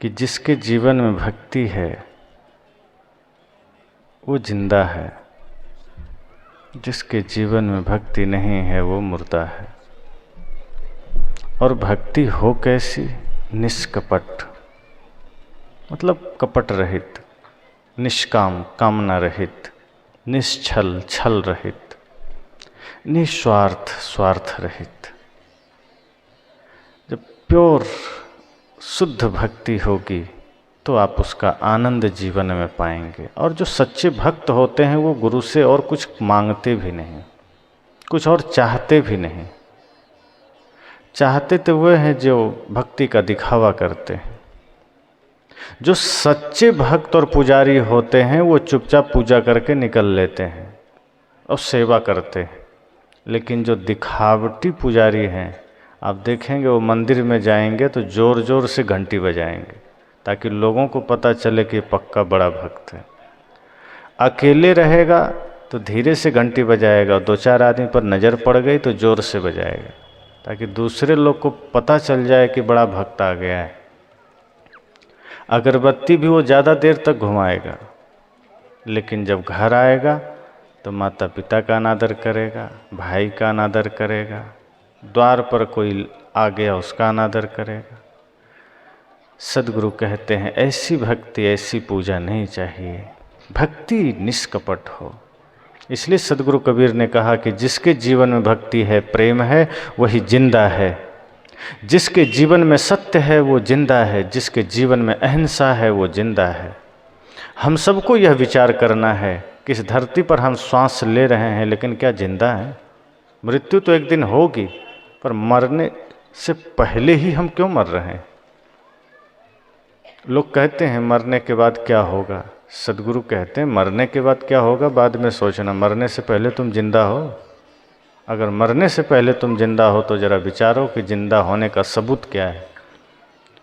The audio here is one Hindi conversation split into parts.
कि जिसके जीवन में भक्ति है वो जिंदा है, जिसके जीवन में भक्ति नहीं है वो मुर्दा है। और भक्ति हो कैसी? निष्कपट, मतलब कपट रहित, निष्काम कामना रहित, निश्छल छल रहित, निस्वार्थ स्वार्थ रहित। जब प्योर शुद्ध भक्ति होगी तो आप उसका आनंद जीवन में पाएंगे। और जो सच्चे भक्त होते हैं वो गुरु से और कुछ मांगते भी नहीं, कुछ और चाहते भी नहीं। चाहते तो वह हैं जो भक्ति का दिखावा करते हैं। जो सच्चे भक्त और पुजारी होते हैं वो चुपचाप पूजा करके निकल लेते हैं और सेवा करते हैं। लेकिन जो दिखावटी पुजारी हैं, आप देखेंगे वो मंदिर में जाएंगे तो जोर जोर से घंटी बजाएंगे ताकि लोगों को पता चले कि पक्का बड़ा भक्त है। अकेले रहेगा तो धीरे से घंटी बजाएगा, दो चार आदमी पर नज़र पड़ गई तो ज़ोर से बजाएगा ताकि दूसरे लोग को पता चल जाए कि बड़ा भक्त आ गया है। अगरबत्ती भी वो ज़्यादा देर तक घुमाएगा, लेकिन जब घर आएगा तो माता पिता का अनादर करेगा, भाई का अनादर करेगा, द्वार पर कोई आ गया उसका अनादर करेगा। सदगुरु कहते हैं ऐसी भक्ति ऐसी पूजा नहीं चाहिए, भक्ति निष्कपट हो। इसलिए सदगुरु कबीर ने कहा कि जिसके जीवन में भक्ति है, प्रेम है, वही जिंदा है। जिसके जीवन में सत्य है वो जिंदा है, जिसके जीवन में अहिंसा है वो जिंदा है। हम सबको यह विचार करना है कि इस धरती पर हम श्वास ले रहे हैं लेकिन क्या जिंदा है? मृत्यु तो एक दिन होगी, पर मरने से पहले ही हम क्यों मर रहे हैं? लोग कहते हैं मरने के बाद क्या होगा। सदगुरु कहते हैं मरने के बाद क्या होगा बाद में सोचना, मरने से पहले तुम जिंदा हो। अगर मरने से पहले तुम जिंदा हो तो जरा विचारो कि जिंदा होने का सबूत क्या है।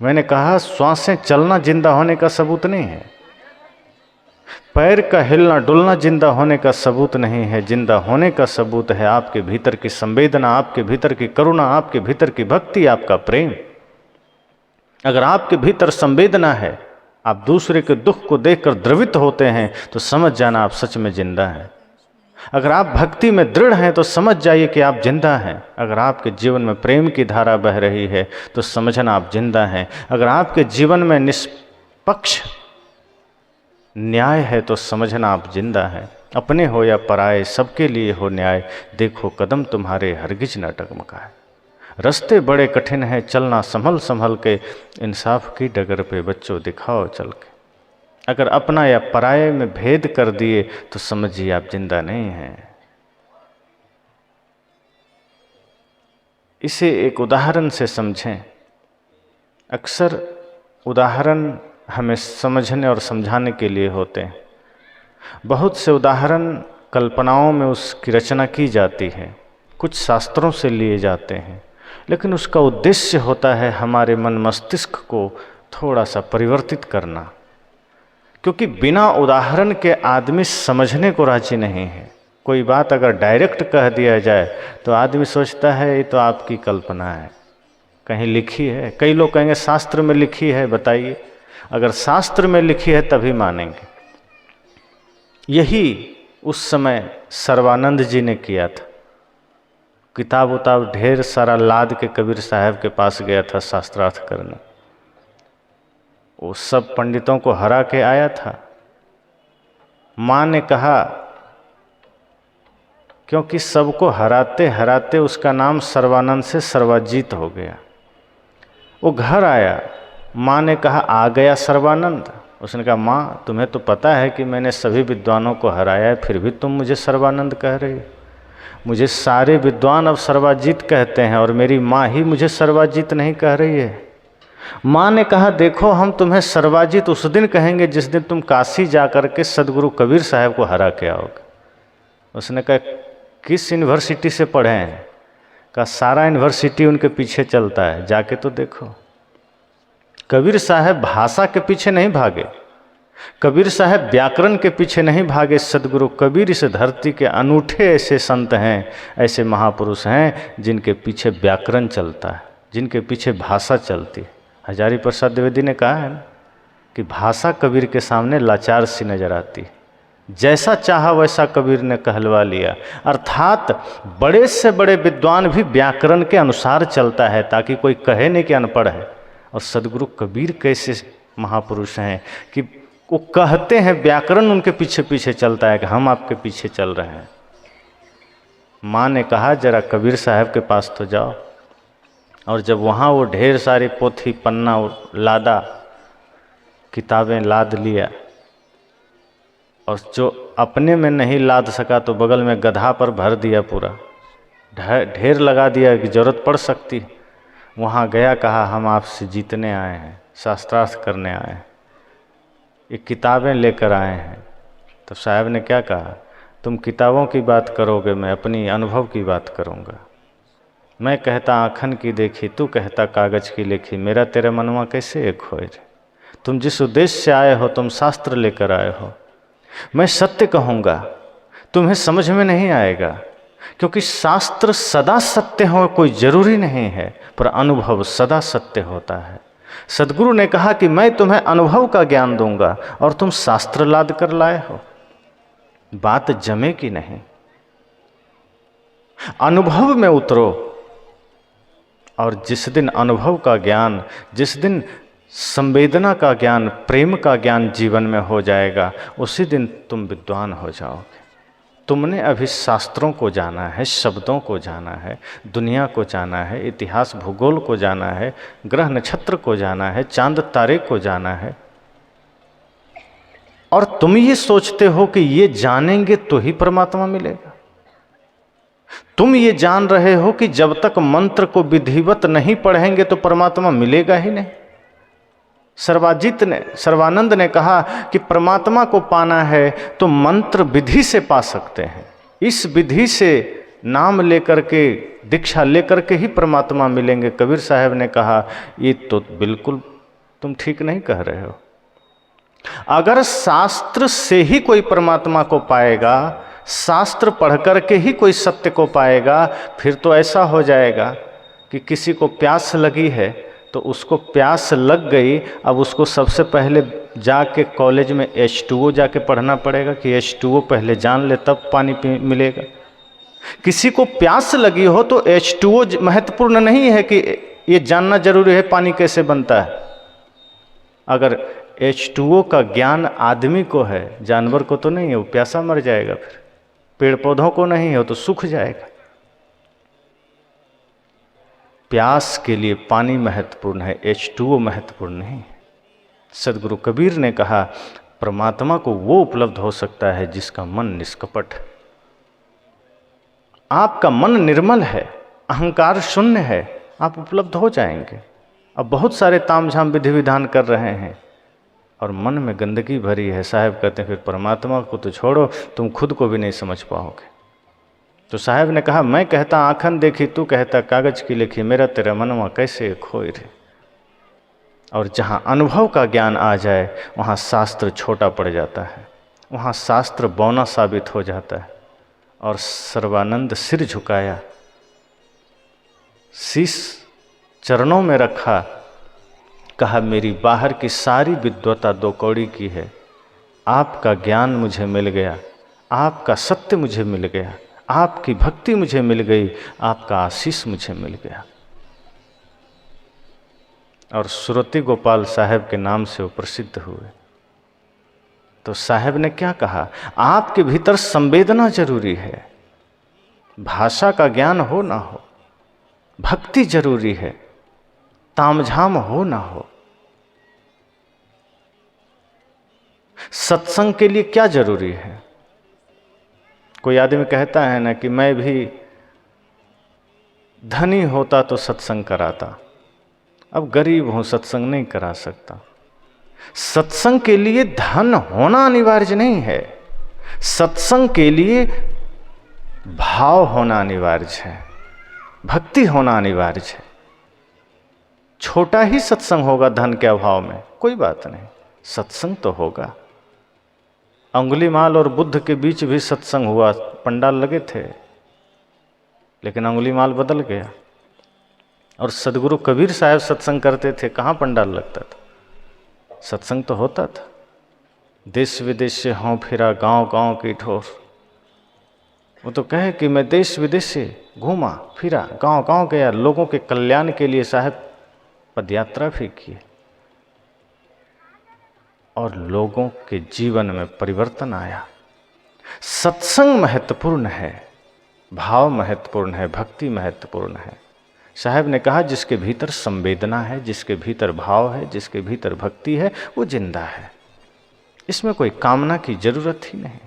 मैंने कहा श्वासें चलना जिंदा होने का सबूत नहीं है, पैर का हिलना डुलना जिंदा होने का सबूत नहीं है। जिंदा होने का सबूत है आपके भीतर की संवेदना, आपके भीतर की करुणा, आपके भीतर की भक्ति, आपका प्रेम। अगर आपके भीतर संवेदना है, आप दूसरे के दुख को देखकर द्रवित होते हैं तो समझ जाना आप सच में जिंदा हैं। अगर आप भक्ति में दृढ़ हैं तो समझ जाइए कि आप जिंदा हैं। अगर आपके जीवन में प्रेम की धारा बह रही है तो समझना आप जिंदा हैं। अगर आपके जीवन में निष्पक्ष न्याय है तो समझना आप जिंदा हैं। अपने हो या पराए सबके लिए हो न्याय, देखो कदम तुम्हारे हरगिज न टकमकाए। रास्ते बड़े कठिन हैं चलना संभल संभल के, इंसाफ की डगर पे बच्चों दिखाओ चल के। अगर अपना या पराये में भेद कर दिए तो समझिए आप जिंदा नहीं हैं। इसे एक उदाहरण से समझें। अक्सर उदाहरण हमें समझने और समझाने के लिए होते हैं। बहुत से उदाहरण कल्पनाओं में उसकी रचना की जाती है, कुछ शास्त्रों से लिए जाते हैं, लेकिन उसका उद्देश्य होता है हमारे मन मस्तिष्क को थोड़ा सा परिवर्तित करना। क्योंकि बिना उदाहरण के आदमी समझने को राजी नहीं है। कोई बात अगर डायरेक्ट कह दिया जाए तो आदमी सोचता है ये तो आपकी कल्पना है, कहीं लिखी है। कई लोग कहेंगे शास्त्र में लिखी है, बताइए। अगर शास्त्र में लिखी है तभी मानेंगे। यही उस समय सर्वानंद जी ने किया था। किताब उताब ढेर सारा लाद के कबीर साहब के पास गया था शास्त्रार्थ करने। वो सब पंडितों को हरा के आया था। माँ ने कहा, क्योंकि सबको हराते हराते उसका नाम सर्वानंद से सर्वाजीत हो गया। वो घर आया, माँ ने कहा आ गया सर्वानंद। उसने कहा माँ तुम्हें तो पता है कि मैंने सभी विद्वानों को हराया है, फिर भी तुम मुझे सर्वानंद कह रही हो। मुझे सारे विद्वान अब सर्वाजीत कहते हैं और मेरी माँ ही मुझे सर्वाजीत नहीं कह रही है। माँ ने कहा देखो हम तुम्हें सर्वाजीत उस दिन कहेंगे जिस दिन तुम काशी जाकर के सदगुरु कबीर साहब को हरा के आओगे। उसने कहा किस यूनिवर्सिटी से पढ़े हैं? कहा सारा यूनिवर्सिटी उनके पीछे चलता है, जाके तो देखो। कबीर साहब भाषा के पीछे नहीं भागे, कबीर साहब व्याकरण के पीछे नहीं भागे। सदगुरु कबीर इस धरती के अनूठे ऐसे संत हैं, ऐसे महापुरुष हैं जिनके पीछे व्याकरण चलता है, जिनके पीछे भाषा चलती है। हजारी प्रसाद द्विवेदी ने कहा है ना कि भाषा कबीर के सामने लाचार सी नजर आती, जैसा चाहा वैसा कबीर ने कहलवा लिया। अर्थात बड़े से बड़े विद्वान भी व्याकरण के अनुसार चलता है ताकि कोई कहे नहीं कि अनपढ़ है। और सदगुरु कबीर कैसे महापुरुष हैं कि वो कहते हैं, व्याकरण उनके पीछे पीछे चलता है कि हम आपके पीछे चल रहे हैं। माँ ने कहा जरा कबीर साहब के पास तो जाओ, और जब वहाँ वो ढेर सारी पोथी पन्ना लादा, किताबें लाद लिया, और जो अपने में नहीं लाद सका तो बगल में गधा पर भर दिया, पूरा ढेर लगा दिया कि जरूरत पड़ सकती। वहाँ गया, कहा हम आपसे जीतने आए हैं, शास्त्रार्थ करने आए हैं, ये किताबें लेकर आए हैं। तो साहब ने क्या कहा, तुम किताबों की बात करोगे, मैं अपनी अनुभव की बात करूँगा। मैं कहता आँखन की देखी, तू कहता कागज़ की लिखी, मेरा तेरा मनवा कैसे एक होए रे। तुम जिस उद्देश्य से आए हो, तुम शास्त्र लेकर आए हो, मैं सत्य कहूँगा, तुम्हें समझ में नहीं आएगा, क्योंकि शास्त्र सदा सत्य हो कोई जरूरी नहीं है, पर अनुभव सदा सत्य होता है। सदगुरु ने कहा कि मैं तुम्हें अनुभव का ज्ञान दूंगा और तुम शास्त्र लाद कर लाए हो, बात जमे की नहीं। अनुभव में उतरो, और जिस दिन अनुभव का ज्ञान, जिस दिन संवेदना का ज्ञान, प्रेम का ज्ञान जीवन में हो जाएगा, उसी दिन तुम विद्वान हो जाओगे। तुमने अभी शास्त्रों को जाना है, शब्दों को जाना है, दुनिया को जाना है, इतिहास भूगोल को जाना है, ग्रह नक्षत्र को जाना है, चांद तारे को जाना है, और तुम ये सोचते हो कि ये जानेंगे तो ही परमात्मा मिलेगा। तुम ये जान रहे हो कि जब तक मंत्र को विधिवत नहीं पढ़ेंगे तो परमात्मा मिलेगा ही नहीं। सर्वानंद ने कहा कि परमात्मा को पाना है तो मंत्र विधि से पा सकते हैं, इस विधि से नाम लेकर के, दीक्षा लेकर के ही परमात्मा मिलेंगे। कबीर साहब ने कहा ये तो बिल्कुल तुम ठीक नहीं कह रहे हो। अगर शास्त्र से ही कोई परमात्मा को पाएगा, शास्त्र पढ़ करके ही कोई सत्य को पाएगा, फिर तो ऐसा हो जाएगा कि किसी को प्यास लगी है तो उसको प्यास लग गई, अब उसको सबसे पहले जाके कॉलेज में H2O जाके पढ़ना पड़ेगा कि H2O पहले जान ले तब पानी मिलेगा। किसी को प्यास लगी हो तो H2O महत्वपूर्ण नहीं है कि ये जानना जरूरी है पानी कैसे बनता है। अगर H2O का ज्ञान आदमी को है, जानवर को तो नहीं है, वो प्यासा मर जाएगा। फिर पेड़ पौधों को नहीं हो तो सूख जाएगा। प्यास के लिए पानी महत्वपूर्ण है, H2O महत्वपूर्ण नहीं। सदगुरु कबीर ने कहा परमात्मा को वो उपलब्ध हो सकता है जिसका मन निष्कपट है। आपका मन निर्मल है, अहंकार शून्य है, आप उपलब्ध हो जाएंगे। अब बहुत सारे तामझाम विधि विधान कर रहे हैं और मन में गंदगी भरी है। साहब कहते हैं फिर परमात्मा को तो छोड़ो, तुम खुद को भी नहीं समझ पाओगे। तो साहब ने कहा मैं कहता आँखन देखी, तू कहता कागज की लिखी, मेरा तेरा मनवा कैसे खोए रे। और जहाँ अनुभव का ज्ञान आ जाए वहाँ शास्त्र छोटा पड़ जाता है, वहाँ शास्त्र बौना साबित हो जाता है। और सर्वानंद सिर झुकाया, शीश चरणों में रखा, कहा मेरी बाहर की सारी विद्वता दो कौड़ी की है, आपका ज्ञान मुझे मिल गया, आपका सत्य मुझे मिल गया, आपकी भक्ति मुझे मिल गई, आपका आशीष मुझे मिल गया। और सुरती गोपाल साहब के नाम से वो प्रसिद्ध हुए। तो साहब ने क्या कहा, आपके भीतर संवेदना जरूरी है, भाषा का ज्ञान हो ना हो, भक्ति जरूरी है, तामझाम हो ना हो। सत्संग के लिए क्या जरूरी है? कोई आदमी कहता है ना कि मैं भी धनी होता तो सत्संग कराता, अब गरीब हूं सत्संग नहीं करा सकता। सत्संग के लिए धन होना अनिवार्य नहीं है, सत्संग के लिए भाव होना अनिवार्य है, भक्ति होना अनिवार्य है। छोटा ही सत्संग होगा धन के अभाव में, कोई बात नहीं, सत्संग तो होगा। अंगुलीमाल और बुद्ध के बीच भी सत्संग हुआ, पंडाल लगे थे, लेकिन अंगुलीमाल बदल गया। और सदगुरु कबीर साहब सत्संग करते थे, कहाँ पंडाल लगता था? सत्संग तो होता था। देश विदेश से हों फिरा गांव गांव की ठोर। वो तो कहे कि मैं देश विदेश से घूमा फिरा, गांव गांव गया, लोगों के कल्याण के लिए साहब पदयात्रा भी की और लोगों के जीवन में परिवर्तन आया। सत्संग महत्वपूर्ण है, भाव महत्वपूर्ण है, भक्ति महत्वपूर्ण है। साहब ने कहा जिसके भीतर संवेदना है, जिसके भीतर भाव है, जिसके भीतर भक्ति है, वो जिंदा है। इसमें कोई कामना की जरूरत ही नहीं।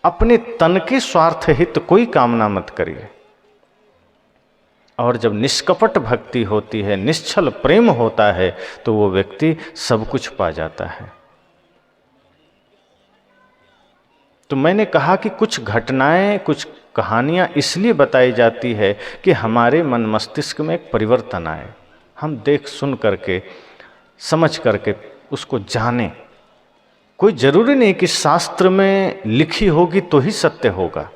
अपने तन के स्वार्थ हित कोई कामना मत करिए। और जब निष्कपट भक्ति होती है, निश्चल प्रेम होता है, तो वो व्यक्ति सब कुछ पा जाता है। तो मैंने कहा कि कुछ घटनाएं, कुछ कहानियां इसलिए बताई जाती है कि हमारे मन मस्तिष्क में एक परिवर्तन आए, हम देख सुन करके, समझ करके उसको जाने। कोई जरूरी नहीं कि शास्त्र में लिखी होगी तो ही सत्य होगा,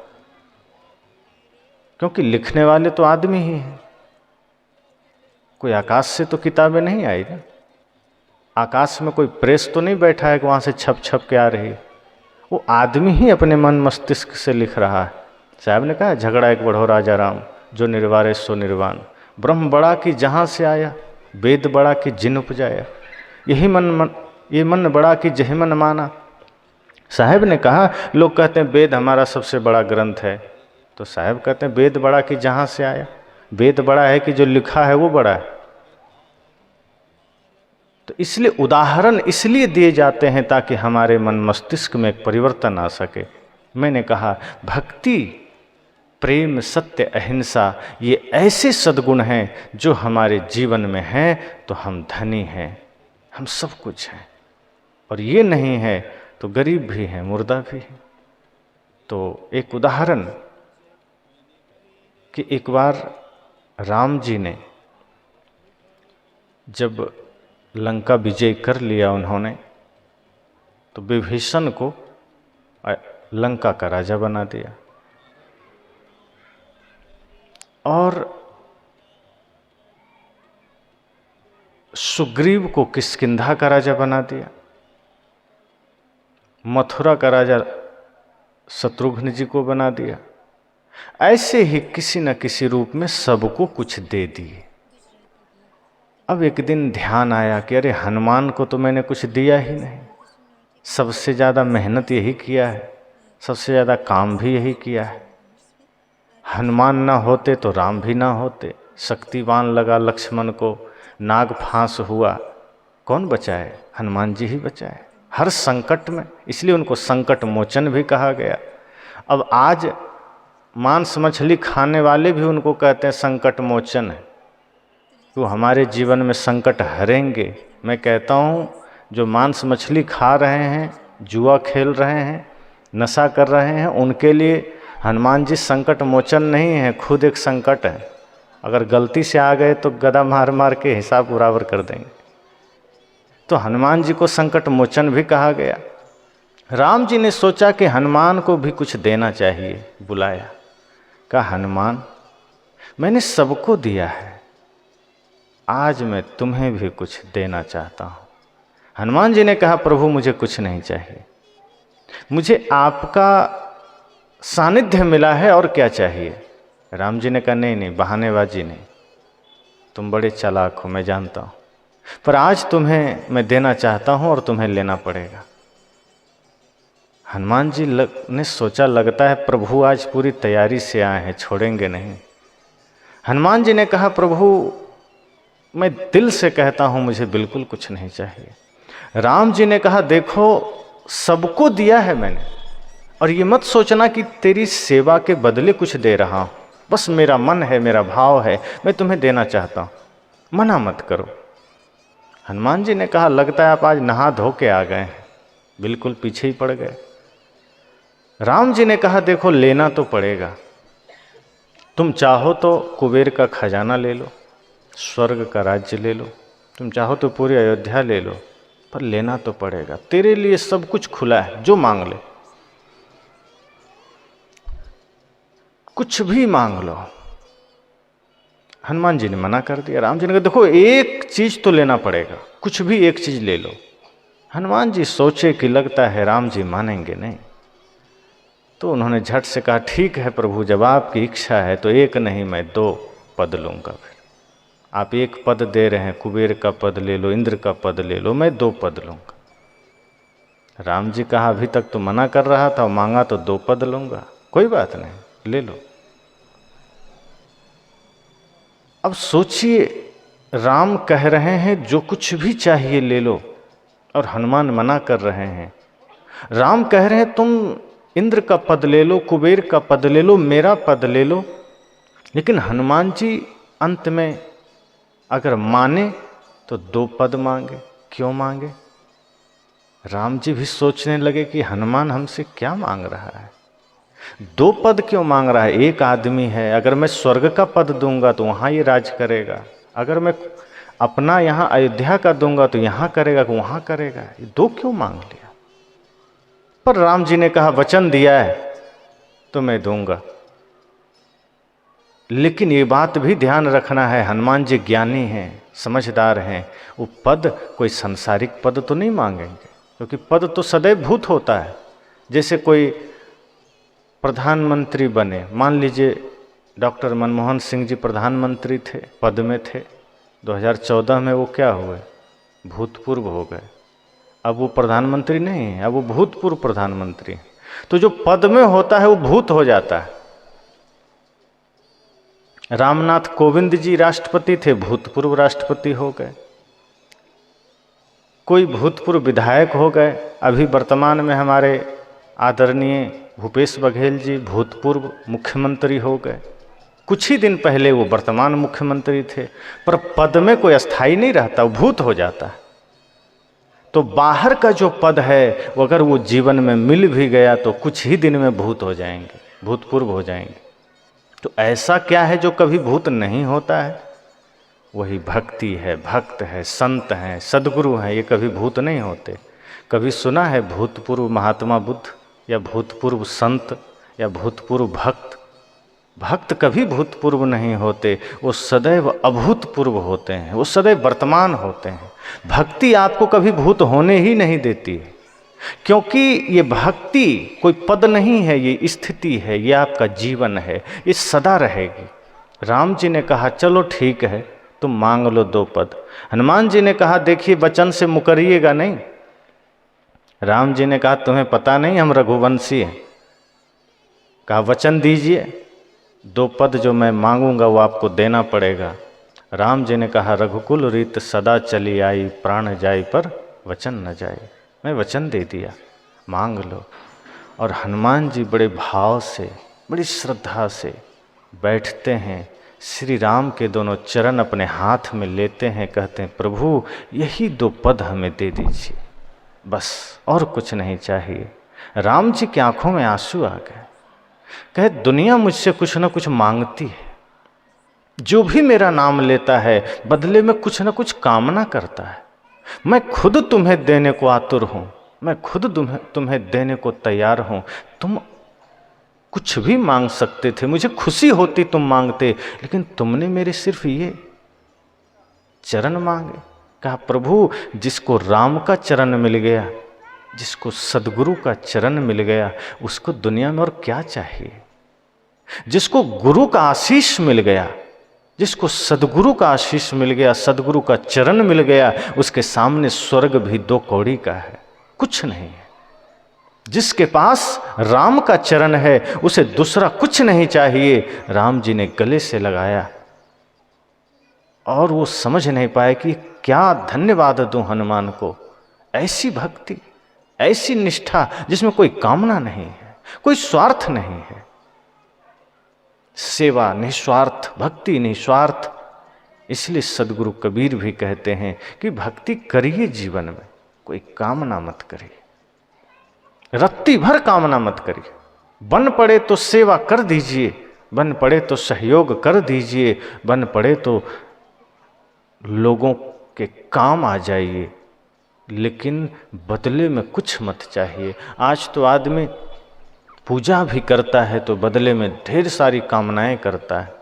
क्योंकि लिखने वाले तो आदमी ही हैं। कोई आकाश से तो किताबें नहीं आई ना, आकाश में कोई प्रेस तो नहीं बैठा है कि वहां से छप छप के आ रही है। वो आदमी ही अपने मन मस्तिष्क से लिख रहा है। साहब ने कहा झगड़ा एक बढ़ो राजा राम, जो निर्वारे सो निर्वाण। ब्रह्म बड़ा कि जहाँ से आया, वेद बड़ा कि जिन उपजाया। ये मन बड़ा कि जह मन माना। साहब ने कहा लोग कहते हैं वेद हमारा सबसे बड़ा ग्रंथ है, तो साहब कहते हैं वेद बड़ा कि जहाँ से आया। वेद बड़ा है कि जो लिखा है वो बड़ा है। तो इसलिए उदाहरण इसलिए दिए जाते हैं ताकि हमारे मन मस्तिष्क में एक परिवर्तन आ सके। मैंने कहा भक्ति, प्रेम, सत्य, अहिंसा ये ऐसे सद्गुण हैं जो हमारे जीवन में हैं तो हम धनी हैं, हम सब कुछ हैं। और ये नहीं है तो गरीब भी हैं, मुर्दा भी हैं। तो एक उदाहरण कि एक बार राम जी ने जब लंका विजय कर लिया उन्होंने, तो विभीषण को लंका का राजा बना दिया और सुग्रीव को किष्किंधा का राजा बना दिया। मथुरा का राजा शत्रुघ्न जी को बना दिया। ऐसे ही किसी न किसी रूप में सबको कुछ दे दिए। अब एक दिन ध्यान आया कि अरे हनुमान को तो मैंने कुछ दिया ही नहीं। सबसे ज़्यादा मेहनत यही किया है, सबसे ज़्यादा काम भी यही किया है। हनुमान ना होते तो राम भी ना होते। शक्तिवान लगा लक्ष्मण को, नाग फांस हुआ, कौन बचाए? हनुमान जी ही बचाए हर संकट में। इसलिए उनको संकट मोचन भी कहा गया। अब आज मांस मछली खाने वाले भी उनको कहते हैं संकट मोचन है, तो हमारे जीवन में संकट हरेंगे। मैं कहता हूँ जो मांस मछली खा रहे हैं, जुआ खेल रहे हैं, नशा कर रहे हैं, उनके लिए हनुमान जी संकट मोचन नहीं है, खुद एक संकट है। अगर गलती से आ गए तो गदा मार मार के हिसाब बराबर कर देंगे। तो हनुमान जी को संकट मोचन भी कहा गया। राम जी ने सोचा कि हनुमान को भी कुछ देना चाहिए, बुलाया, कहा हनुमान मैंने सबको दिया है, आज मैं तुम्हें भी कुछ देना चाहता हूँ। हनुमान जी ने कहा प्रभु मुझे कुछ नहीं चाहिए, मुझे आपका सानिध्य मिला है और क्या चाहिए। राम जी ने कहा नहीं नहीं, बहानेबाजी नहीं, तुम बड़े चालाक हो मैं जानता हूँ, पर आज तुम्हें मैं देना चाहता हूँ और तुम्हें लेना पड़ेगा। हनुमान जी ने सोचा लगता है प्रभु आज पूरी तैयारी से आए हैं, छोड़ेंगे नहीं। हनुमान जी ने कहा प्रभु मैं दिल से कहता हूँ मुझे बिल्कुल कुछ नहीं चाहिए। राम जी ने कहा देखो सबको दिया है मैंने, और ये मत सोचना कि तेरी सेवा के बदले कुछ दे रहा हूँ, बस मेरा मन है, मेरा भाव है, मैं तुम्हें देना चाहता हूँ, मना मत करो। हनुमान जी ने कहा लगता है आप आज नहा धो के आ गए हैं, बिल्कुल पीछे ही पड़ गए। राम जी ने कहा देखो लेना तो पड़ेगा, तुम चाहो तो कुबेर का खजाना ले लो, स्वर्ग का राज्य ले लो, तुम चाहो तो पूरी अयोध्या ले लो, पर लेना तो पड़ेगा। तेरे लिए सब कुछ खुला है, जो मांग ले, कुछ भी मांग लो। हनुमान जी ने मना कर दिया। राम जी ने कहा देखो एक चीज तो लेना पड़ेगा, कुछ भी एक चीज ले लो। हनुमान जी सोचे कि लगता है राम जी मानेंगे नहीं, तो उन्होंने झट से कहा ठीक है प्रभु, जब आपकी इच्छा है तो एक नहीं मैं 2 पद लूंगा। फिर आप एक पद दे रहे हैं, कुबेर का पद ले लो, इंद्र का पद ले लो, मैं 2 पद लूंगा। राम जी कहा अभी तक तो मना कर रहा था, मांगा तो 2 पद लूंगा, कोई बात नहीं ले लो। अब सोचिए, राम कह रहे हैं जो कुछ भी चाहिए ले लो, और हनुमान मना कर रहे हैं। राम कह रहे हैं तुम इंद्र का पद ले लो, कुबेर का पद ले लो, मेरा पद ले लो, लेकिन हनुमान जी अंत में अगर माने तो 2 पद मांगे। क्यों मांगे? राम जी भी सोचने लगे कि हनुमान हमसे क्या मांग रहा है, 2 पद क्यों मांग रहा है? एक आदमी है, अगर मैं स्वर्ग का पद दूंगा तो वहाँ ये राज करेगा, अगर मैं अपना यहाँ अयोध्या का दूंगा तो यहाँ करेगा कि वहाँ करेगा, ये 2 क्यों मांग लिया? पर राम जी ने कहा वचन दिया है तो मैं दूंगा। लेकिन ये बात भी ध्यान रखना है, हनुमान जी ज्ञानी हैं, समझदार हैं, वो पद कोई सांसारिक पद तो नहीं मांगेंगे, क्योंकि पद तो सदैव भूत होता है। जैसे कोई प्रधानमंत्री बने, मान लीजिए डॉक्टर मनमोहन सिंह जी प्रधानमंत्री थे, पद में थे, 2014 में वो क्या हुए? भूतपूर्व हो गए। अब वो प्रधानमंत्री नहीं है, अब वो भूतपूर्व प्रधानमंत्री हैं। तो जो पद में होता है वो भूत हो जाता है। रामनाथ कोविंद जी राष्ट्रपति थे, भूतपूर्व राष्ट्रपति हो गए। कोई भूतपूर्व विधायक हो गए। अभी वर्तमान में हमारे आदरणीय भूपेश बघेल जी भूतपूर्व मुख्यमंत्री हो गए। कुछ ही दिन पहले वो वर्तमान मुख्यमंत्री थे। पर पद में कोई अस्थाई नहीं रहता, वो भूत हो जाता है। तो बाहर का जो पद है वो अगर वो जीवन में मिल भी गया तो कुछ ही दिन में भूत हो जाएंगे, भूतपूर्व हो जाएंगे। तो ऐसा क्या है जो कभी भूत नहीं होता है? वही भक्ति है, भक्त है, संत हैं, सदगुरु हैं, ये कभी भूत नहीं होते। कभी सुना है भूतपूर्व महात्मा बुद्ध या भूतपूर्व संत या भूतपूर्व भक्त? भक्त कभी भूतपूर्व नहीं होते, वो सदैव अभूतपूर्व होते हैं, वो सदैव वर्तमान होते हैं। भक्ति आपको कभी भूत होने ही नहीं देती है, क्योंकि ये भक्ति कोई पद नहीं है, ये स्थिति है, ये आपका जीवन है, ये सदा रहेगी। राम जी ने कहा चलो ठीक है, तुम मांग लो 2 पद। हनुमान जी ने कहा देखिए वचन से मुकरिएगा नहीं। राम जी ने कहा तुम्हें पता नहीं हम रघुवंशी हैं। कहा वचन दीजिए, 2 पद जो मैं मांगूंगा वो आपको देना पड़ेगा। राम जी ने कहा रघुकुल रीत सदा चली आई, प्राण जाए पर वचन न जाए। मैं वचन दे दिया, मांग लो। और हनुमान जी बड़े भाव से, बड़ी श्रद्धा से बैठते हैं, श्री राम के दोनों चरण अपने हाथ में लेते हैं, कहते हैं प्रभु यही 2 पद हमें दे दीजिए, बस और कुछ नहीं चाहिए। राम जी की आंखों में आंसू आ गए। कहे दुनिया मुझसे कुछ न कुछ मांगती है, जो भी मेरा नाम लेता है बदले में कुछ न कुछ कामना करता है। मैं खुद तुम्हें देने को आतुर हूँ, मैं खुद तुम्हें देने को तैयार हूँ। तुम कुछ भी मांग सकते थे, मुझे खुशी होती तुम मांगते, लेकिन तुमने मेरे सिर्फ ये चरण मांगे। कहा प्रभु जिसको राम का चरण मिल गया, जिसको सदगुरु का चरण मिल गया, उसको दुनिया में और क्या चाहिए। जिसको गुरु का आशीष मिल गया, जिसको सदगुरु का आशीष मिल गया, सदगुरु का चरण मिल गया, उसके सामने स्वर्ग भी 2 कौड़ी का है, कुछ नहीं है। जिसके पास राम का चरण है उसे दूसरा कुछ नहीं चाहिए। राम जी ने गले से लगाया और वो समझ नहीं पाए कि क्या धन्यवाद दूं हनुमान को। ऐसी भक्ति, ऐसी निष्ठा जिसमें कोई कामना नहीं है, कोई स्वार्थ नहीं है। सेवा निस्वार्थ, भक्ति निस्वार्थ। इसलिए सदगुरु कबीर भी कहते हैं कि भक्ति करिए जीवन में, कोई कामना मत करिए, रत्ती भर कामना मत करिए। बन पड़े तो सेवा कर दीजिए, बन पड़े तो सहयोग कर दीजिए, बन पड़े तो लोगों के काम आ जाइए, लेकिन बदले में कुछ मत चाहिए। आज तो आदमी पूजा भी करता है तो बदले में ढेर सारी कामनाएं करता है।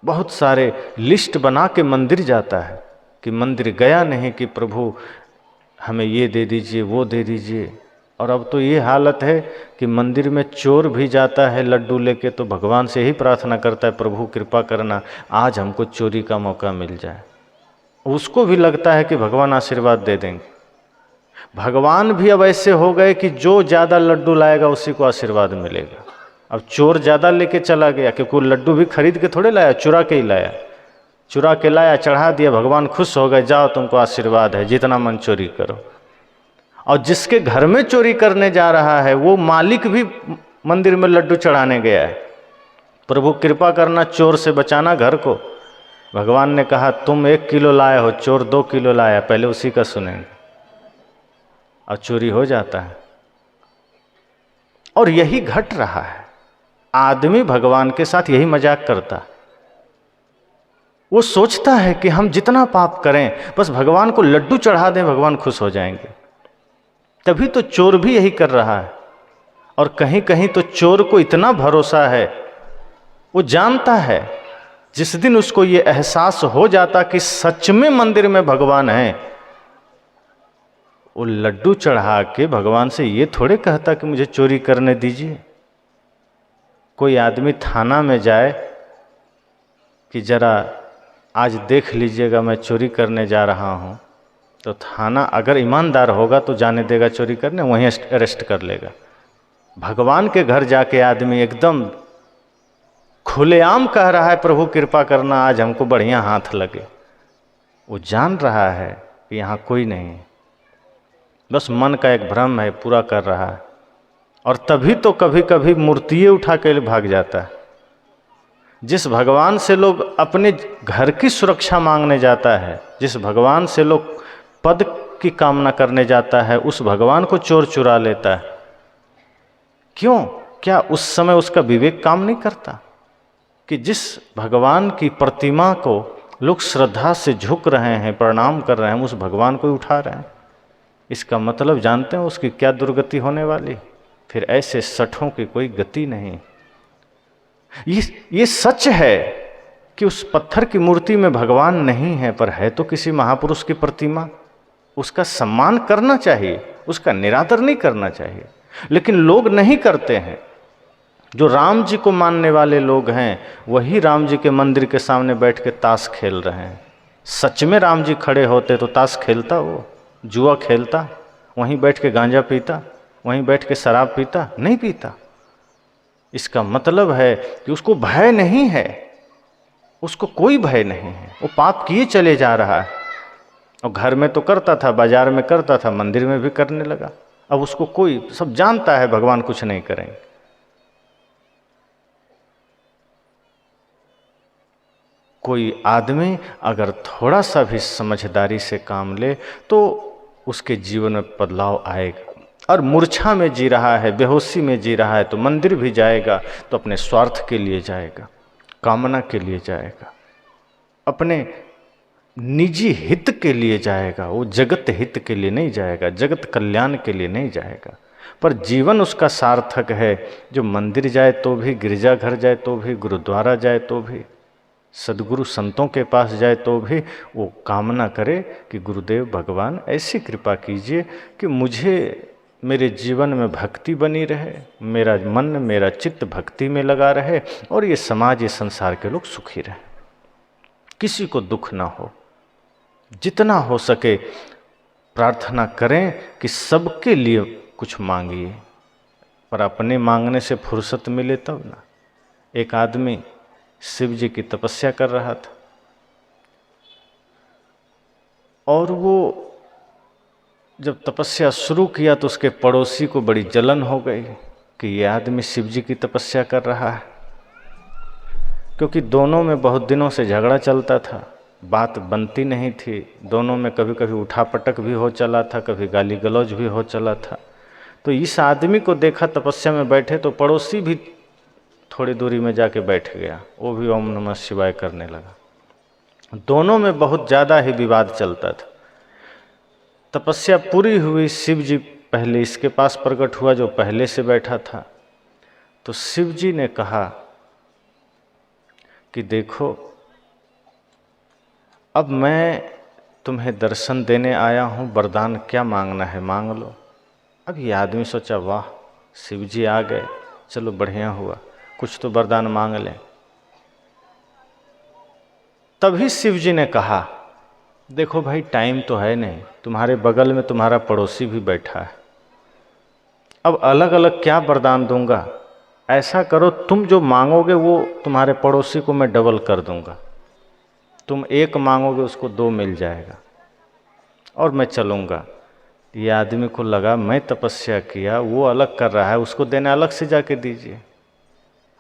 बहुत सारे लिस्ट बना के मंदिर जाता है कि मंदिर गया नहीं कि प्रभु हमें ये दे दीजिए, वो दे दीजिए। और अब तो ये हालत है कि मंदिर में चोर भी जाता है लड्डू लेके तो भगवान से ही प्रार्थना करता है, प्रभु कृपा करना आज हमको चोरी का मौका मिल जाए। उसको भी लगता है कि भगवान आशीर्वाद दे देंगे। भगवान भी अब ऐसे हो गए कि जो ज़्यादा लड्डू लाएगा उसी को आशीर्वाद मिलेगा। अब चोर ज़्यादा लेके चला गया, क्योंकि वो लड्डू भी खरीद के थोड़े लाया, चुरा के ही लाया, चुरा के लाया, चढ़ा दिया, भगवान खुश हो गए, जाओ तुमको आशीर्वाद है, जितना मन चोरी करो। और जिसके घर में चोरी करने जा रहा है वो मालिक भी मंदिर में लड्डू चढ़ाने गया है, प्रभु कृपा करना चोर से बचाना घर को। भगवान ने कहा तुम 1 किलो लाए हो, चोर 2 किलो लाया, पहले उसी का सुनेंगे। और चोरी हो जाता है। और यही घट रहा है। आदमी भगवान के साथ यही मजाक करता है। वो सोचता है कि हम जितना पाप करें बस भगवान को लड्डू चढ़ा दें, भगवान खुश हो जाएंगे। तभी तो चोर भी यही कर रहा है। और कहीं कहीं तो चोर को इतना भरोसा है, वो जानता है जिस दिन उसको ये एहसास हो जाता कि सच में मंदिर में भगवान है, वो लड्डू चढ़ा के भगवान से ये थोड़े कहता कि मुझे चोरी करने दीजिए। कोई आदमी थाना में जाए कि जरा आज देख लीजिएगा मैं चोरी करने जा रहा हूँ, तो थाना अगर ईमानदार होगा तो जाने देगा चोरी करने, वहीं अरेस्ट कर लेगा। भगवान के घर जाके आदमी एकदम खुलेआम कह रहा है प्रभु कृपा करना आज हमको बढ़िया हाथ लगे। वो जान रहा है कि यहाँ कोई नहीं है, बस मन का एक भ्रम है, पूरा कर रहा है। और तभी तो कभी कभी मूर्तियाँ उठा के भाग जाता है। जिस भगवान से लोग अपने घर की सुरक्षा मांगने जाता है, जिस भगवान से लोग पद की कामना करने जाता है, उस भगवान को चोर चुरा लेता है। क्यों? क्या उस समय उसका विवेक काम नहीं करता कि जिस भगवान की प्रतिमा को लोग श्रद्धा से झुक रहे हैं, प्रणाम कर रहे हैं, उस भगवान को उठा रहे हैं। इसका मतलब जानते हैं उसकी क्या दुर्गति होने वाली? फिर ऐसे सठों की कोई गति नहीं। ये सच है कि उस पत्थर की मूर्ति में भगवान नहीं है, पर है तो किसी महापुरुष की प्रतिमा। उसका सम्मान करना चाहिए, उसका निरादर नहीं करना चाहिए। लेकिन लोग नहीं करते हैं। जो राम जी को मानने वाले लोग हैं वही राम जी के मंदिर के सामने बैठ के ताश खेल रहे हैं। सच में राम जी खड़े होते तो ताश खेलता, वो जुआ खेलता, वहीं बैठ के गांजा पीता, वहीं बैठ के शराब पीता? नहीं पीता। इसका मतलब है कि उसको भय नहीं है, उसको कोई भय नहीं है। वो पाप किए चले जा रहा है। और घर में तो करता था, बाजार में करता था, मंदिर में भी करने लगा। अब उसको कोई, सब जानता है भगवान कुछ नहीं करेंगे। कोई आदमी अगर थोड़ा सा भी समझदारी से काम ले तो उसके जीवन में बदलाव आएगा। और मूर्छा में जी रहा है, बेहोशी में जी रहा है, तो मंदिर भी जाएगा तो अपने स्वार्थ के लिए जाएगा, कामना के लिए जाएगा, अपने निजी हित के लिए जाएगा। वो जगत हित के लिए नहीं जाएगा, जगत कल्याण के लिए नहीं जाएगा। पर जीवन उसका सार्थक है जो मंदिर जाए तो भी, गिरजाघर जाए तो भी, गुरुद्वारा जाए तो भी, सदगुरु संतों के पास जाए तो भी वो कामना करे कि गुरुदेव भगवान ऐसी कृपा कीजिए कि मुझे मेरे जीवन में भक्ति बनी रहे, मेरा मन मेरा चित्त भक्ति में लगा रहे, और ये समाज, ये संसार के लोग सुखी रहे, किसी को दुख ना हो। जितना हो सके प्रार्थना करें कि सबके लिए कुछ मांगिए, पर अपने मांगने से फुर्सत मिले तब ना। एक आदमी शिव जी की तपस्या कर रहा था और वो जब तपस्या शुरू किया तो उसके पड़ोसी को बड़ी जलन हो गई कि ये आदमी शिव जी की तपस्या कर रहा है। क्योंकि दोनों में बहुत दिनों से झगड़ा चलता था, बात बनती नहीं थी। दोनों में कभी कभी उठापटक भी हो चला था, कभी गाली गलौज भी हो चला था। तो इस आदमी को देखा तपस्या में बैठे तो पड़ोसी भी थोड़ी दूरी में जाके बैठ गया, वो भी ओम नमः शिवाय करने लगा। दोनों में बहुत ज़्यादा ही विवाद चलता था। तपस्या पूरी हुई, शिव जी पहले इसके पास प्रकट हुआ जो पहले से बैठा था। तो शिव जी ने कहा कि देखो अब मैं तुम्हें दर्शन देने आया हूँ, वरदान क्या मांगना है मांग लो। अब ये आदमी सोचा वाह शिव जी आ गए, चलो बढ़िया हुआ, कुछ तो वरदान मांग लें। तभी शिव जी ने कहा देखो भाई टाइम तो है नहीं, तुम्हारे बगल में तुम्हारा पड़ोसी भी बैठा है, अब अलग अलग क्या वरदान दूंगा, ऐसा करो तुम जो मांगोगे वो तुम्हारे पड़ोसी को मैं डबल कर दूंगा, तुम एक मांगोगे उसको दो मिल जाएगा और मैं चलूँगा। ये आदमी को लगा मैं तपस्या किया, वो अलग कर रहा है, उसको देना अलग से जाके दीजिए,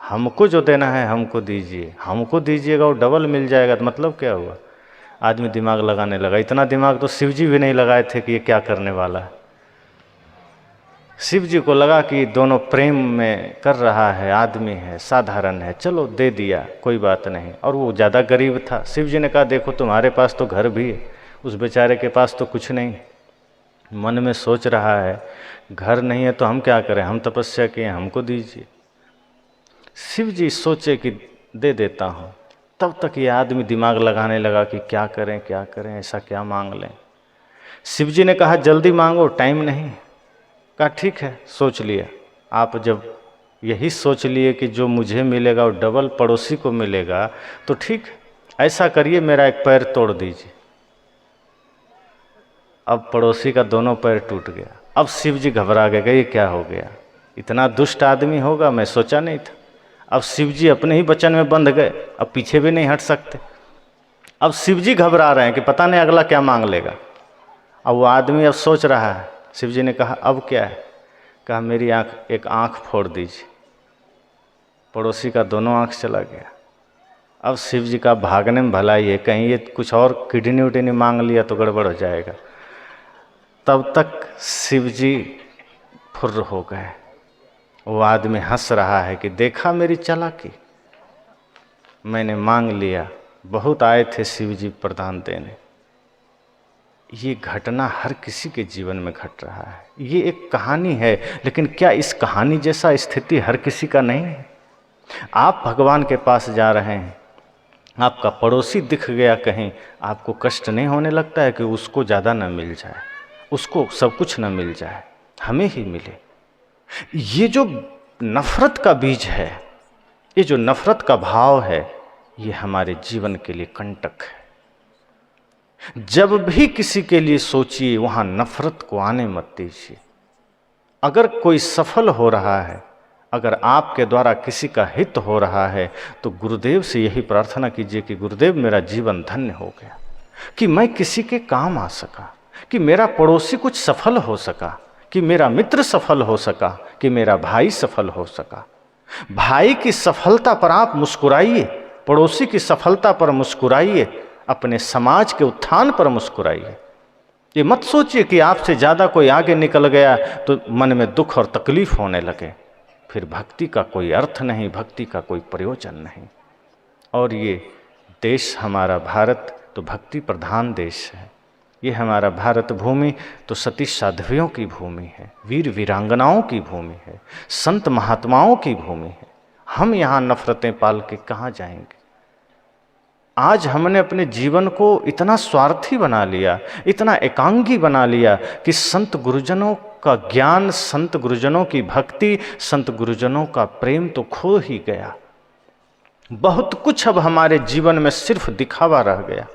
हमको जो देना है हमको दीजिए, हमको दीजिएगा वो डबल मिल जाएगा। तो मतलब क्या हुआ, आदमी दिमाग लगाने लगा। इतना दिमाग तो शिव जी भी नहीं लगाए थे कि ये क्या करने वाला है। शिव जी को लगा कि दोनों प्रेम में कर रहा है, आदमी है, साधारण है, चलो दे दिया कोई बात नहीं। और वो ज़्यादा गरीब था। शिव जी ने कहा देखो तुम्हारे पास तो घर भी है, उस बेचारे के पास तो कुछ नहीं। मन में सोच रहा है घर नहीं है तो हम क्या करें, हम तपस्या किए, हमको दीजिए। शिव जी सोचे कि दे देता हूँ। तब तक ये आदमी दिमाग लगाने लगा कि क्या करें, ऐसा क्या मांग लें। शिव जी ने कहा जल्दी मांगो, टाइम नहीं। कहा ठीक है, सोच लिया। आप जब यही सोच लिए कि जो मुझे मिलेगा वो डबल पड़ोसी को मिलेगा तो ठीक, ऐसा करिए मेरा एक पैर तोड़ दीजिए। अब पड़ोसी का दोनों पैर टूट गया। अब शिव जी घबरा गए, ये क्या हो गया, इतना दुष्ट आदमी होगा, मैं सोचा नहीं था। अब शिव जी अपने ही वचन में बंध गए, अब पीछे भी नहीं हट सकते। अब शिव जी घबरा रहे हैं कि पता नहीं अगला क्या मांग लेगा। अब वो आदमी अब सोच रहा है। शिव जी ने कहा अब क्या है, कहा मेरी एक आँख फोड़ दीजिए। पड़ोसी का दोनों आँख चला गया। अब शिव जी का भागने में भलाई है, कहीं ये कुछ और किडनी उडनी मांग लिया तो गड़बड़ हो जाएगा। तब तक शिव जी फुर्र हो गए। वो आदमी हंस रहा है कि देखा मेरी चालाकी, मैंने मांग लिया, बहुत आए थे शिव जी प्रदान देने। ये घटना हर किसी के जीवन में घट रहा है। ये एक कहानी है, लेकिन क्या इस कहानी जैसा स्थिति हर किसी का नहीं है। आप भगवान के पास जा रहे हैं, आपका पड़ोसी दिख गया कहीं, आपको कष्ट नहीं होने लगता है कि उसको ज़्यादा न मिल जाए, उसको सब कुछ न मिल जाए, हमें ही मिले। ये जो नफरत का बीज है, ये जो नफरत का भाव है, ये हमारे जीवन के लिए कंटक है। जब भी किसी के लिए सोचिए वहां नफरत को आने मत दीजिए। अगर कोई सफल हो रहा है, अगर आपके द्वारा किसी का हित हो रहा है, तो गुरुदेव से यही प्रार्थना कीजिए कि गुरुदेव मेरा जीवन धन्य हो गया, कि मैं किसी के काम आ सका, कि मेरा पड़ोसी कुछ सफल हो सका, कि मेरा मित्र सफल हो सका, कि मेरा भाई सफल हो सका। भाई की सफलता पर आप मुस्कुराइए, पड़ोसी की सफलता पर मुस्कुराइए, अपने समाज के उत्थान पर मुस्कुराइए। ये मत सोचिए कि आपसे ज़्यादा कोई आगे निकल गया तो मन में दुख और तकलीफ होने लगे, फिर भक्ति का कोई अर्थ नहीं, भक्ति का कोई प्रयोजन नहीं। और ये देश हमारा भारत तो भक्ति प्रधान देश है। ये हमारा भारत भूमि तो सती साध्वियों की भूमि है, वीर वीरांगनाओं की भूमि है, संत महात्माओं की भूमि है। हम यहाँ नफरतें पाल के कहाँ जाएंगे। आज हमने अपने जीवन को इतना स्वार्थी बना लिया, इतना एकांगी बना लिया कि संत गुरुजनों का ज्ञान, संत गुरुजनों की भक्ति, संत गुरुजनों का प्रेम तो खो ही गया। बहुत कुछ अब हमारे जीवन में सिर्फ दिखावा रह गया।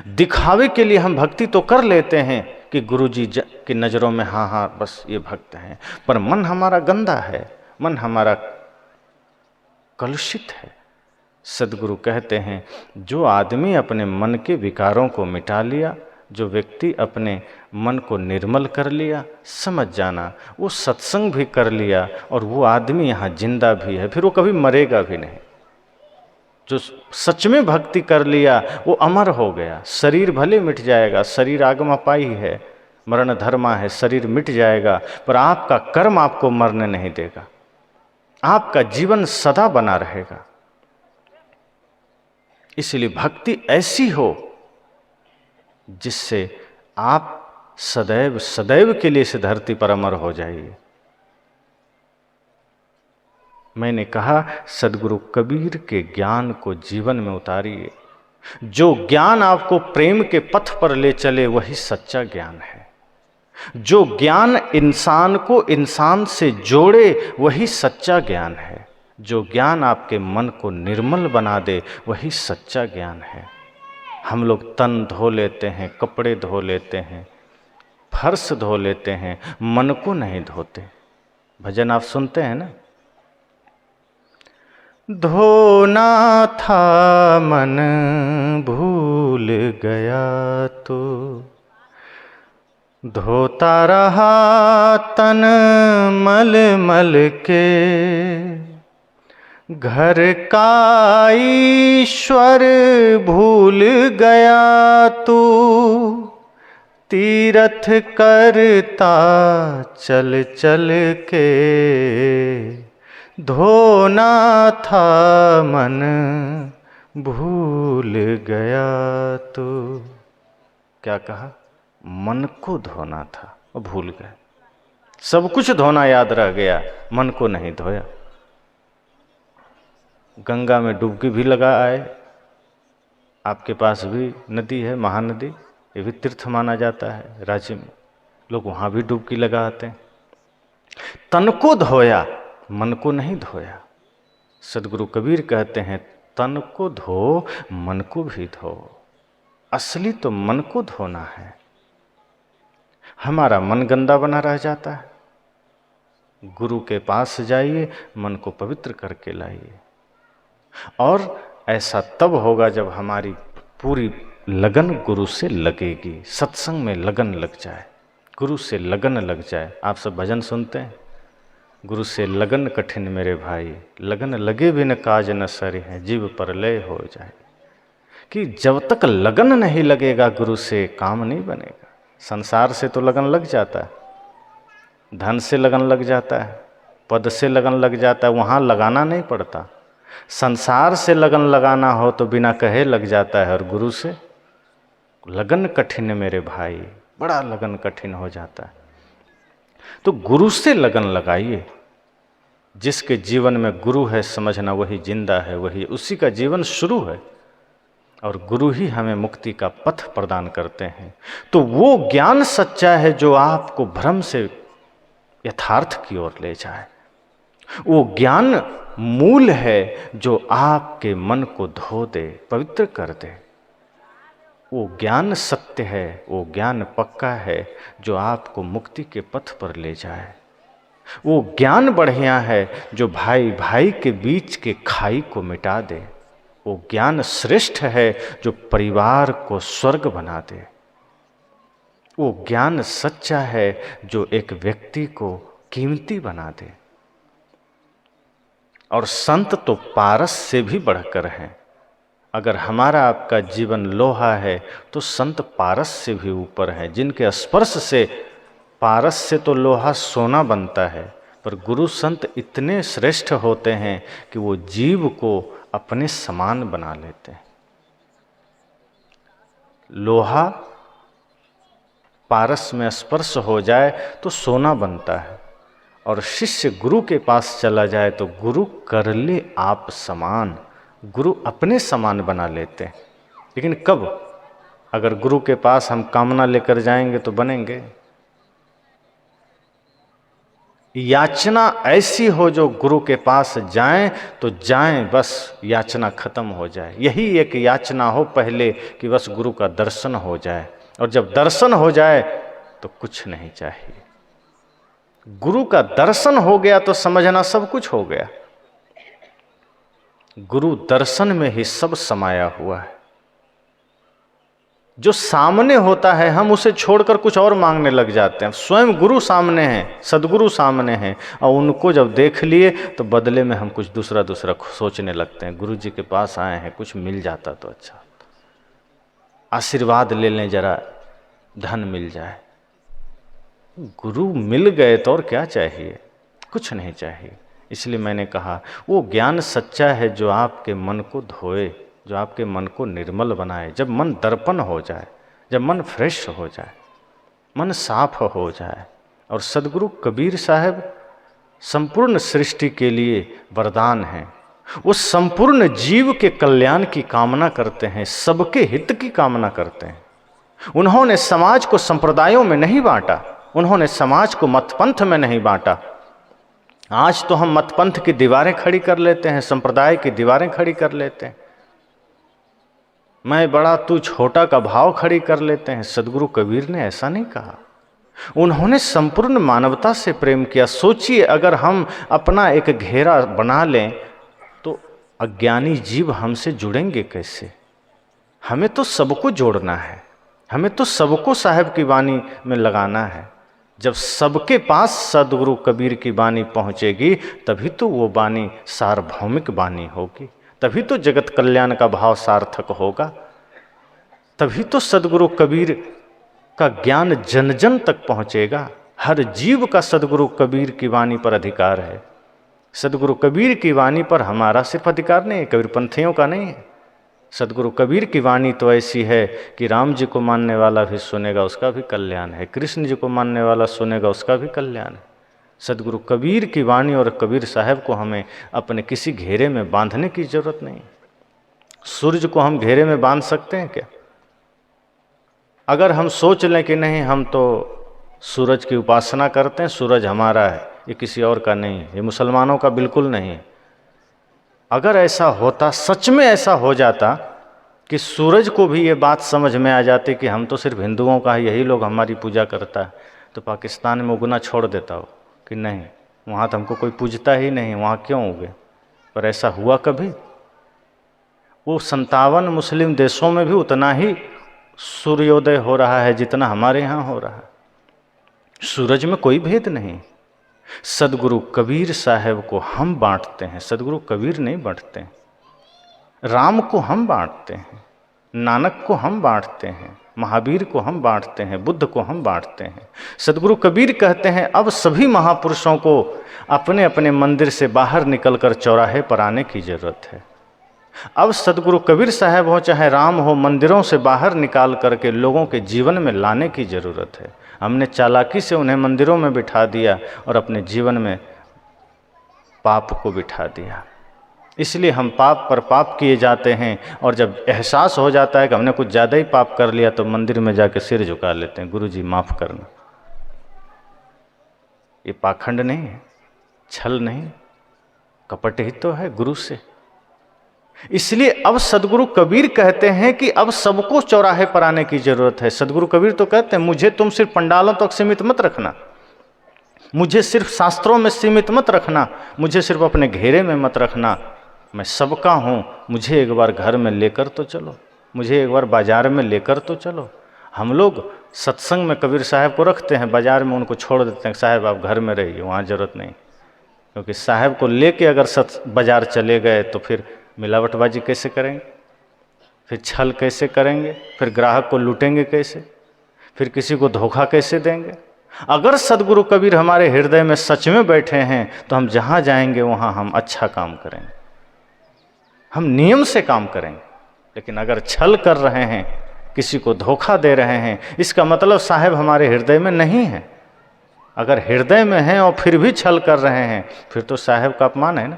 दिखावे के लिए हम भक्ति तो कर लेते हैं कि गुरुजी की नज़रों में हाँ हाँ बस ये भक्त हैं, पर मन हमारा गंदा है, मन हमारा कलुषित है। सदगुरु कहते हैं जो आदमी अपने मन के विकारों को मिटा लिया, जो व्यक्ति अपने मन को निर्मल कर लिया, समझ जाना वो सत्संग भी कर लिया और वो आदमी यहाँ जिंदा भी है, फिर वो कभी मरेगा भी नहीं। जो सच में भक्ति कर लिया वो अमर हो गया। शरीर भले मिट जाएगा, शरीर आगमपाई है, मरण धर्मा है, शरीर मिट जाएगा, पर आपका कर्म आपको मरने नहीं देगा, आपका जीवन सदा बना रहेगा। इसलिए भक्ति ऐसी हो जिससे आप सदैव सदैव के लिए इस धरती पर अमर हो जाइए। मैंने कहा सदगुरु कबीर के ज्ञान को जीवन में उतारिए, जो ज्ञान आपको प्रेम के पथ पर ले चले वही सच्चा ज्ञान है। जो ज्ञान इंसान को इंसान से जोड़े वही सच्चा ज्ञान है। जो ज्ञान आपके मन को निर्मल बना दे वही सच्चा ज्ञान है। हम लोग तन धो लेते हैं, कपड़े धो लेते हैं, फर्श धो लेते हैं, मन को नहीं धोते। भजन आप सुनते हैं ना, धोना था मन भूल गया तो धोता रहा तन मल मल के, घर का ईश्वर भूल गया तू, तीरथ करता चल चल के, धोना था मन भूल गया तो। क्या कहा? मन को धोना था और भूल गए। सब कुछ धोना याद रह गया, मन को नहीं धोया। गंगा में डुबकी भी लगा आए। आपके पास भी नदी है, महानदी, ये भी तीर्थ माना जाता है। रांची में लोग वहाँ भी डुबकी लगा आते हैं। तन को धोया, मन को नहीं धोया। सदगुरु कबीर कहते हैं तन को धो, मन को भी धो। असली तो मन को धोना है। हमारा मन गंदा बना रह जाता है। गुरु के पास जाइए, मन को पवित्र करके लाइए। और ऐसा तब होगा जब हमारी पूरी लगन गुरु से लगेगी। सत्संग में लगन लग जाए, गुरु से लगन लग जाए। आप सब भजन सुनते हैं, गुरु से लगन कठिन मेरे भाई, लगन लगे बिन काज न सरे हैं, जीव परलय हो जाए। कि जब तक लगन नहीं लगेगा गुरु से काम नहीं बनेगा। संसार से तो लगन लग जाता है, धन से लगन लग जाता है, पद से लगन लग जाता है, वहाँ लगाना नहीं पड़ता। संसार से लगन लगाना हो तो बिना कहे लग जाता है, और गुरु से लगन कठिन मेरे भाई, बड़ा लगन कठिन हो जाता है। तो गुरु से लगन लगाइए। जिसके जीवन में गुरु है समझना वही जिंदा है, वही उसी का जीवन शुरू है। और गुरु ही हमें मुक्ति का पथ प्रदान करते हैं। तो वो ज्ञान सच्चा है जो आपको भ्रम से यथार्थ की ओर ले जाए। वो ज्ञान मूल है जो आपके मन को धो दे, पवित्र कर दे। वो ज्ञान सत्य है, वो ज्ञान पक्का है जो आपको मुक्ति के पथ पर ले जाए। वो ज्ञान बढ़िया है जो भाई भाई के बीच के खाई को मिटा दे। वो ज्ञान श्रेष्ठ है जो परिवार को स्वर्ग बना दे। वो ज्ञान सच्चा है जो एक व्यक्ति को कीमती बना दे। और संत तो पारस से भी बढ़कर हैं। अगर हमारा आपका जीवन लोहा है तो संत पारस से भी ऊपर है, जिनके स्पर्श से पारस से तो लोहा सोना बनता है, पर गुरु संत इतने श्रेष्ठ होते हैं कि वो जीव को अपने समान बना लेते हैं। लोहा पारस में स्पर्श हो जाए तो सोना बनता है, और शिष्य गुरु के पास चला जाए तो गुरु कर ले आप समान, गुरु अपने समान बना लेते हैं। लेकिन कब? अगर गुरु के पास हम कामना लेकर जाएंगे तो बनेंगे। याचना ऐसी हो जो गुरु के पास जाएं तो जाएं, बस याचना खत्म हो जाए। यही एक याचना हो पहले कि बस गुरु का दर्शन हो जाए, और जब दर्शन हो जाए तो कुछ नहीं चाहिए। गुरु का दर्शन हो गया तो समझना सब कुछ हो गया। गुरु दर्शन में ही सब समाया हुआ है। जो सामने होता है हम उसे छोड़कर कुछ और मांगने लग जाते हैं। स्वयं गुरु सामने हैं, सदगुरु सामने हैं, और उनको जब देख लिए तो बदले में हम कुछ दूसरा सोचने लगते हैं। गुरु जी के पास आए हैं, कुछ मिल जाता तो अच्छा होता, आशीर्वाद ले लें, जरा धन मिल जाए। गुरु मिल गए तो और क्या चाहिए? कुछ नहीं चाहिए। इसलिए मैंने कहा वो ज्ञान सच्चा है जो आपके मन को धोए, जो आपके मन को निर्मल बनाए। जब मन दर्पण हो जाए, जब मन फ्रेश हो जाए, मन साफ हो जाए। और सदगुरु कबीर साहब संपूर्ण सृष्टि के लिए वरदान हैं। वो संपूर्ण जीव के कल्याण की कामना करते हैं, सबके हित की कामना करते हैं। उन्होंने समाज को संप्रदायों में नहीं बांटा, उन्होंने समाज को मतपंथ में नहीं बांटा। आज तो हम मतपंथ की दीवारें खड़ी कर लेते हैं, संप्रदाय की दीवारें खड़ी कर लेते हैं, मैं बड़ा तू छोटा का भाव खड़ी कर लेते हैं। सदगुरु कबीर ने ऐसा नहीं कहा, उन्होंने संपूर्ण मानवता से प्रेम किया। सोचिए, अगर हम अपना एक घेरा बना लें तो अज्ञानी जीव हमसे जुड़ेंगे कैसे? हमें तो सबको जोड़ना है, हमें तो सबको साहब की वाणी में लगाना है। जब सबके पास सदगुरु कबीर की वाणी पहुंचेगी तभी तो वो वाणी सार्वभौमिक वाणी होगी, तभी तो जगत कल्याण का भाव सार्थक होगा, तभी तो सदगुरु कबीर का ज्ञान जन जन तक पहुंचेगा। हर जीव का सदगुरु कबीर की वाणी पर अधिकार है। सदगुरु कबीर की वाणी पर हमारा सिर्फ अधिकार नहीं है, कबीरपंथियों का नहीं है। सदगुरु कबीर की वाणी तो ऐसी है कि राम जी को मानने वाला भी सुनेगा, उसका भी कल्याण है, कृष्ण जी को मानने वाला सुनेगा, उसका भी कल्याण है। सदगुरु कबीर की वाणी और कबीर साहब को हमें अपने किसी घेरे में बांधने की जरूरत नहीं। सूरज को हम घेरे में बांध सकते हैं क्या? अगर हम सोच लें कि नहीं, हम तो सूरज की उपासना करते हैं, सूरज हमारा है, ये किसी और का नहीं है, ये मुसलमानों का बिल्कुल नहीं है। अगर ऐसा होता, सच में ऐसा हो जाता कि सूरज को भी ये बात समझ में आ जाती कि हम तो सिर्फ हिंदुओं का है, यही लोग हमारी पूजा करता है, तो पाकिस्तान में उगना छोड़ देता हो कि नहीं, वहाँ तो हमको कोई पूजता ही नहीं, वहाँ क्यों उगे। पर ऐसा हुआ कभी? वो 57 मुस्लिम देशों में भी उतना ही सूर्योदय हो रहा है जितना हमारे यहाँ हो रहा है। सूरज में कोई भेद नहीं। सदगुरु कबीर साहब को हम बांटते हैं, सदगुरु कबीर नहीं बांटते हैं। राम को हम बांटते हैं, नानक को हम बांटते हैं, महावीर को हम बांटते हैं, बुद्ध को हम बांटते हैं। सदगुरु कबीर कहते हैं अब सभी महापुरुषों को अपने अपने मंदिर से बाहर निकलकर चौराहे पर आने की जरूरत है। अब सदगुरु कबीर साहब हो चाहे राम हो, मंदिरों से बाहर निकाल करके लोगों के जीवन में लाने की जरूरत है। हमने चालाकी से उन्हें मंदिरों में बिठा दिया और अपने जीवन में पाप को बिठा दिया, इसलिए हम पाप पर पाप किए जाते हैं। और जब एहसास हो जाता है कि हमने कुछ ज़्यादा ही पाप कर लिया तो मंदिर में जाके सिर झुका लेते हैं, गुरु जी माफ़ करना। ये पाखंड नहीं है, छल नहीं, कपट ही तो है गुरु से। इसलिए अब सदगुरु कबीर कहते हैं कि अब सबको चौराहे पर आने की जरूरत है। सदगुरु कबीर तो कहते हैं मुझे तुम सिर्फ पंडालों तक सीमित मत रखना, मुझे सिर्फ शास्त्रों में सीमित मत रखना, मुझे सिर्फ अपने घेरे में मत रखना, मैं सबका हूँ। मुझे एक बार घर में लेकर तो चलो, मुझे एक बार बाजार में लेकर तो चलो। हम लोग सत्संग में कबीर साहब को रखते हैं, बाजार में उनको छोड़ देते हैं, साहब आप घर में रहिए, वहाँ ज़रूरत नहीं। क्योंकि साहब को लेके अगर बाजार चले गए तो फिर मिलावटबाजी कैसे करेंगे, फिर छल कैसे करेंगे, फिर ग्राहक को लूटेंगे कैसे, फिर किसी को धोखा कैसे देंगे। अगर सदगुरु कबीर हमारे हृदय में सच में बैठे हैं तो हम जहाँ जाएंगे वहाँ हम अच्छा काम करेंगे, हम नियम से काम करेंगे। लेकिन अगर छल कर रहे हैं, किसी को धोखा दे रहे हैं, इसका मतलब साहब हमारे हृदय में नहीं है। अगर हृदय में हैं और फिर भी छल कर रहे हैं फिर तो साहब का अपमान है ना।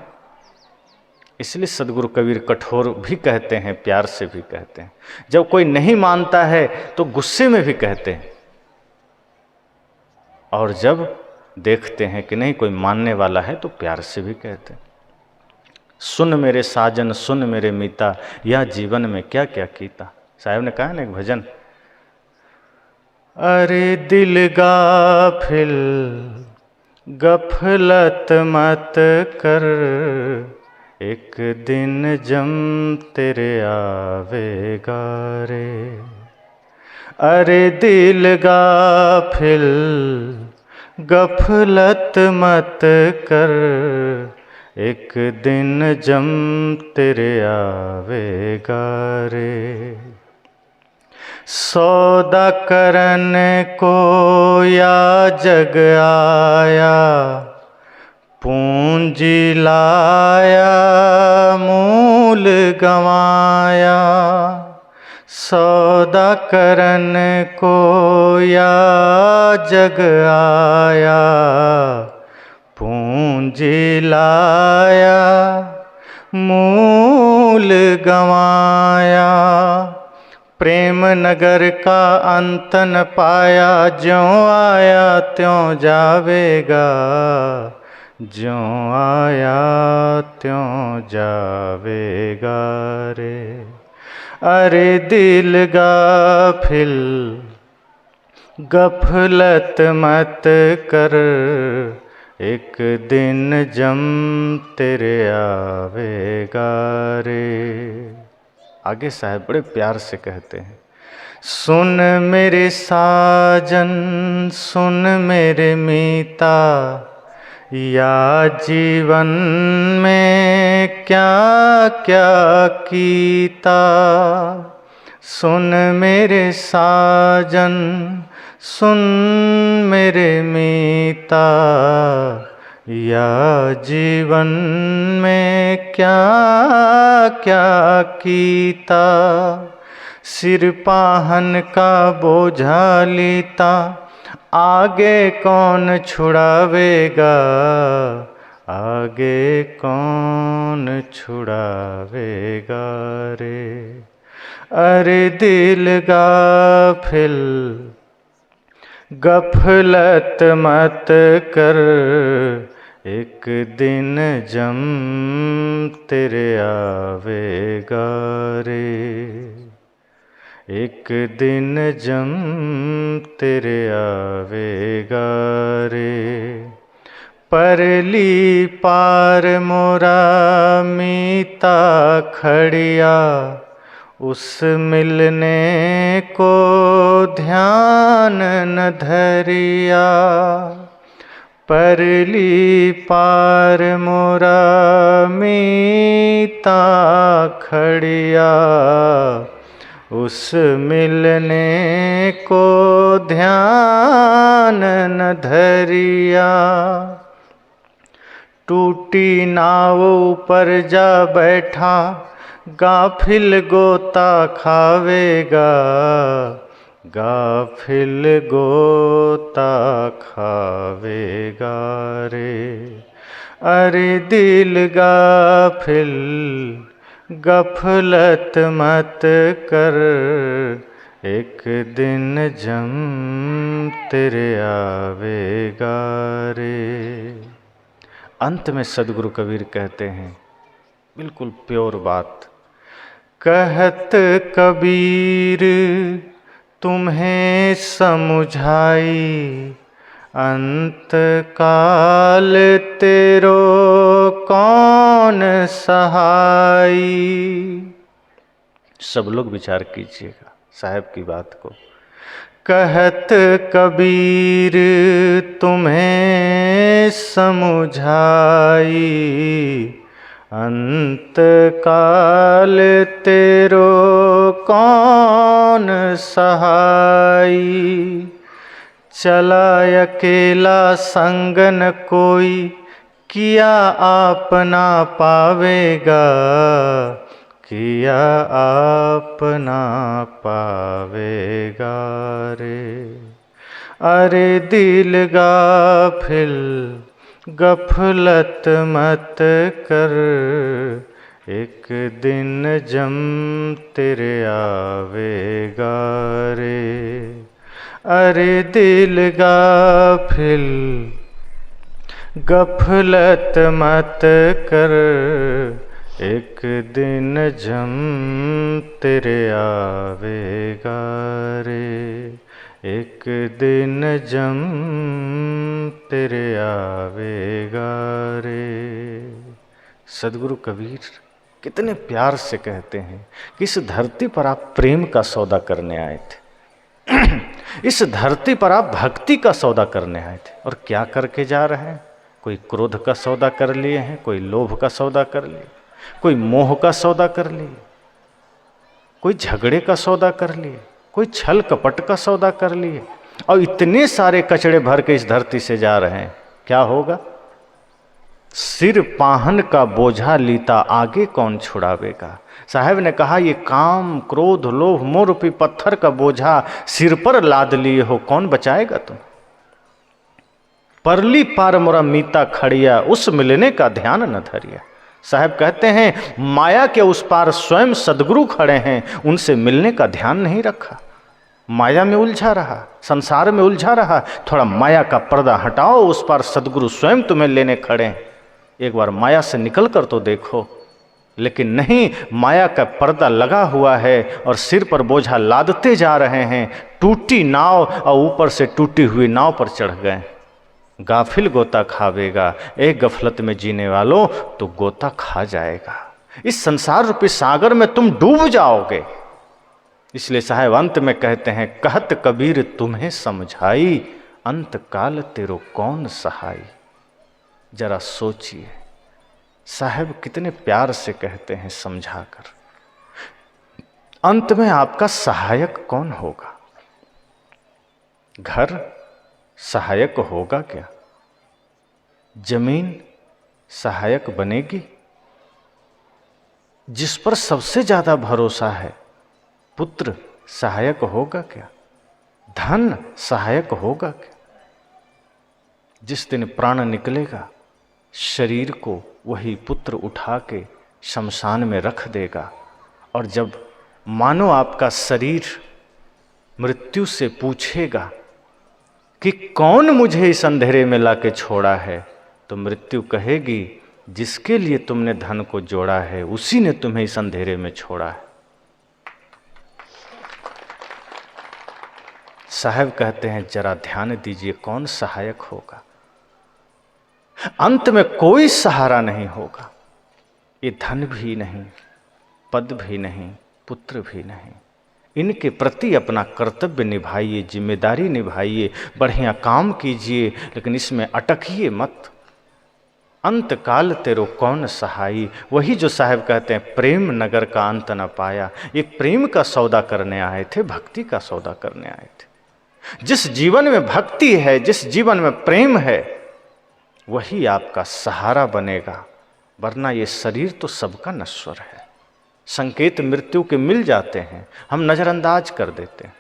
इसलिए सदगुरु कबीर कठोर भी कहते हैं, प्यार से भी कहते हैं। जब कोई नहीं मानता है तो गुस्से में भी कहते हैं, और जब देखते हैं कि नहीं कोई मानने वाला है तो प्यार से भी कहते हैं। सुन मेरे साजन सुन मेरे मीता, यह जीवन में क्या क्या कीता। साहब ने कहा ना एक भजन, अरे दिल गाफिल गफलत मत कर, एक दिन जम तेरे आवेगा रे। अरे दिल गाफिल गफलत मत कर, एक दिन जम तेरे आवेगा रे। सौदा करन को या जग आया, पूंजी लाया मूल गंवाया। सौदा करन को या जग आया, पूंजी लाया मूल गंवाया। प्रेम नगर का अंत न पाया, ज्यों आया त्यों जावेगा, ज्यों आया त्यों जावेगा रे। अरे दिल गाफिल गफलत मत कर, एक दिन जम तेरे आवेगा रे। आगे साहब बड़े प्यार से कहते हैं, सुन मेरे साजन सुन मेरे मीता, या जीवन में क्या क्या कीता। सुन मेरे साजन सुन मेरे मीता, या जीवन में क्या क्या कीता। सिर पाहन का बोझा लीता, आगे कौन छुड़ावेगा, आगे कौन छुड़ावेगा रे। अरे दिल गाफिल गफलत मत कर, एक दिन जम तेरे आवेगा रे। एक दिन जम तेरे आवेगा रे। परली पार मोरा मीता खड़िया, उस मिलने को ध्यान न धरिया। परली पार मोरा मीता खड़िया, उस मिलने को ध्यान न धरिया। टूटी नाव पर जा बैठा, गाफिल गोता खावेगा, गाफिल गोता खावेगा रे। अरे दिल गाफिल गफलत मत कर, एक दिन जम तेरे आवेगा रे। अंत में सदगुरु कबीर कहते हैं बिल्कुल प्योर बात, कहत कबीर तुम्हें समुझाई, अंत काल तेरो कौन सहाई। सब लोग विचार कीजिएगा साहब की बात को। कहत कबीर तुम्हें समुझाई, अंत काल तेरो कौन सहाई। चला अकेला संग न कोई, किया आप ना पावेगा, किया आप ना पावेगा रे। अरे दिल गाफिल गफलत मत कर, एक दिन जम तेरे आवेगा रे। अरे दिल गाफिल गफलत मत कर, एक दिन जम तेरे आवेगा रे। एक दिन जम तेरे आवेगा रे। सदगुरु कबीर कितने प्यार से कहते हैं कि इस धरती पर आप प्रेम का सौदा करने आए थे, इस धरती पर आप भक्ति का सौदा करने आए थे, और क्या करके जा रहे हैं? कोई क्रोध का सौदा कर लिए हैं, कोई लोभ का सौदा कर लिए, कोई मोह का सौदा कर लिए, कोई झगड़े का सौदा कर लिए, कोई छल कपट का सौदा कर लिए, और इतने सारे कचड़े भर के इस धरती से जा रहे हैं। क्या होगा? सिर पाहन का बोझा लीता, आगे कौन छुड़ावेगा। साहब ने कहा ये काम क्रोध लोभ मोह रूपी पत्थर का बोझा सिर पर लाद लिए हो, कौन बचाएगा तुम। परली पार मोरा मीता खड़िया, उस मिलने का ध्यान न धरिया। साहब कहते हैं माया के उस पार स्वयं सदगुरु खड़े हैं, उनसे मिलने का ध्यान नहीं रखा, माया में उलझा रहा, संसार में उलझा रहा। थोड़ा माया का पर्दा हटाओ, उस पार सदगुरु स्वयं तुम्हें लेने खड़े हैं, एक बार माया से निकल कर तो देखो। लेकिन नहीं, माया का पर्दा लगा हुआ है और सिर पर बोझा लादते जा रहे हैं। टूटी नाव और ऊपर से टूटी हुई नाव पर चढ़ गए। गाफिल गोता खावेगा, एक गफलत में जीने वालों तो गोता खा जाएगा। इस संसार रूपी सागर में तुम डूब जाओगे। इसलिए साहब अंत में कहते हैं, कहत कबीर तुम्हें समझाई, अंत काल तेरो कौन सहाई। जरा सोचिए, साहब कितने प्यार से कहते हैं समझाकर, अंत में आपका सहायक कौन होगा? घर सहायक होगा क्या? जमीन सहायक बनेगी? जिस पर सबसे ज्यादा भरोसा है, पुत्र सहायक होगा क्या? धन सहायक होगा क्या? जिस दिन प्राण निकलेगा, शरीर को वही पुत्र उठा के शमशान में रख देगा। और जब मानो आपका शरीर मृत्यु से पूछेगा कि कौन मुझे इस अंधेरे में लाके छोड़ा है, तो मृत्यु कहेगी, जिसके लिए तुमने धन को जोड़ा है उसी ने तुम्हें इस अंधेरे में छोड़ा है। साहब कहते हैं जरा ध्यान दीजिए, कौन सहायक होगा? अंत में कोई सहारा नहीं होगा। ये धन भी नहीं, पद भी नहीं, पुत्र भी नहीं। इनके प्रति अपना कर्तव्य निभाइए, जिम्मेदारी निभाइए, बढ़िया काम कीजिए, लेकिन इसमें अटकिए मत। अंत काल तेरो कौन सहाई, वही जो साहब कहते हैं प्रेम नगर का अंत न पाया। ये प्रेम का सौदा करने आए थे, भक्ति का सौदा करने आए थे। जिस जीवन में भक्ति है, जिस जीवन में प्रेम है, वही आपका सहारा बनेगा। वरना ये शरीर तो सबका नश्वर है। संकेत मृत्यु के मिल जाते हैं, हम नज़रअंदाज कर देते हैं।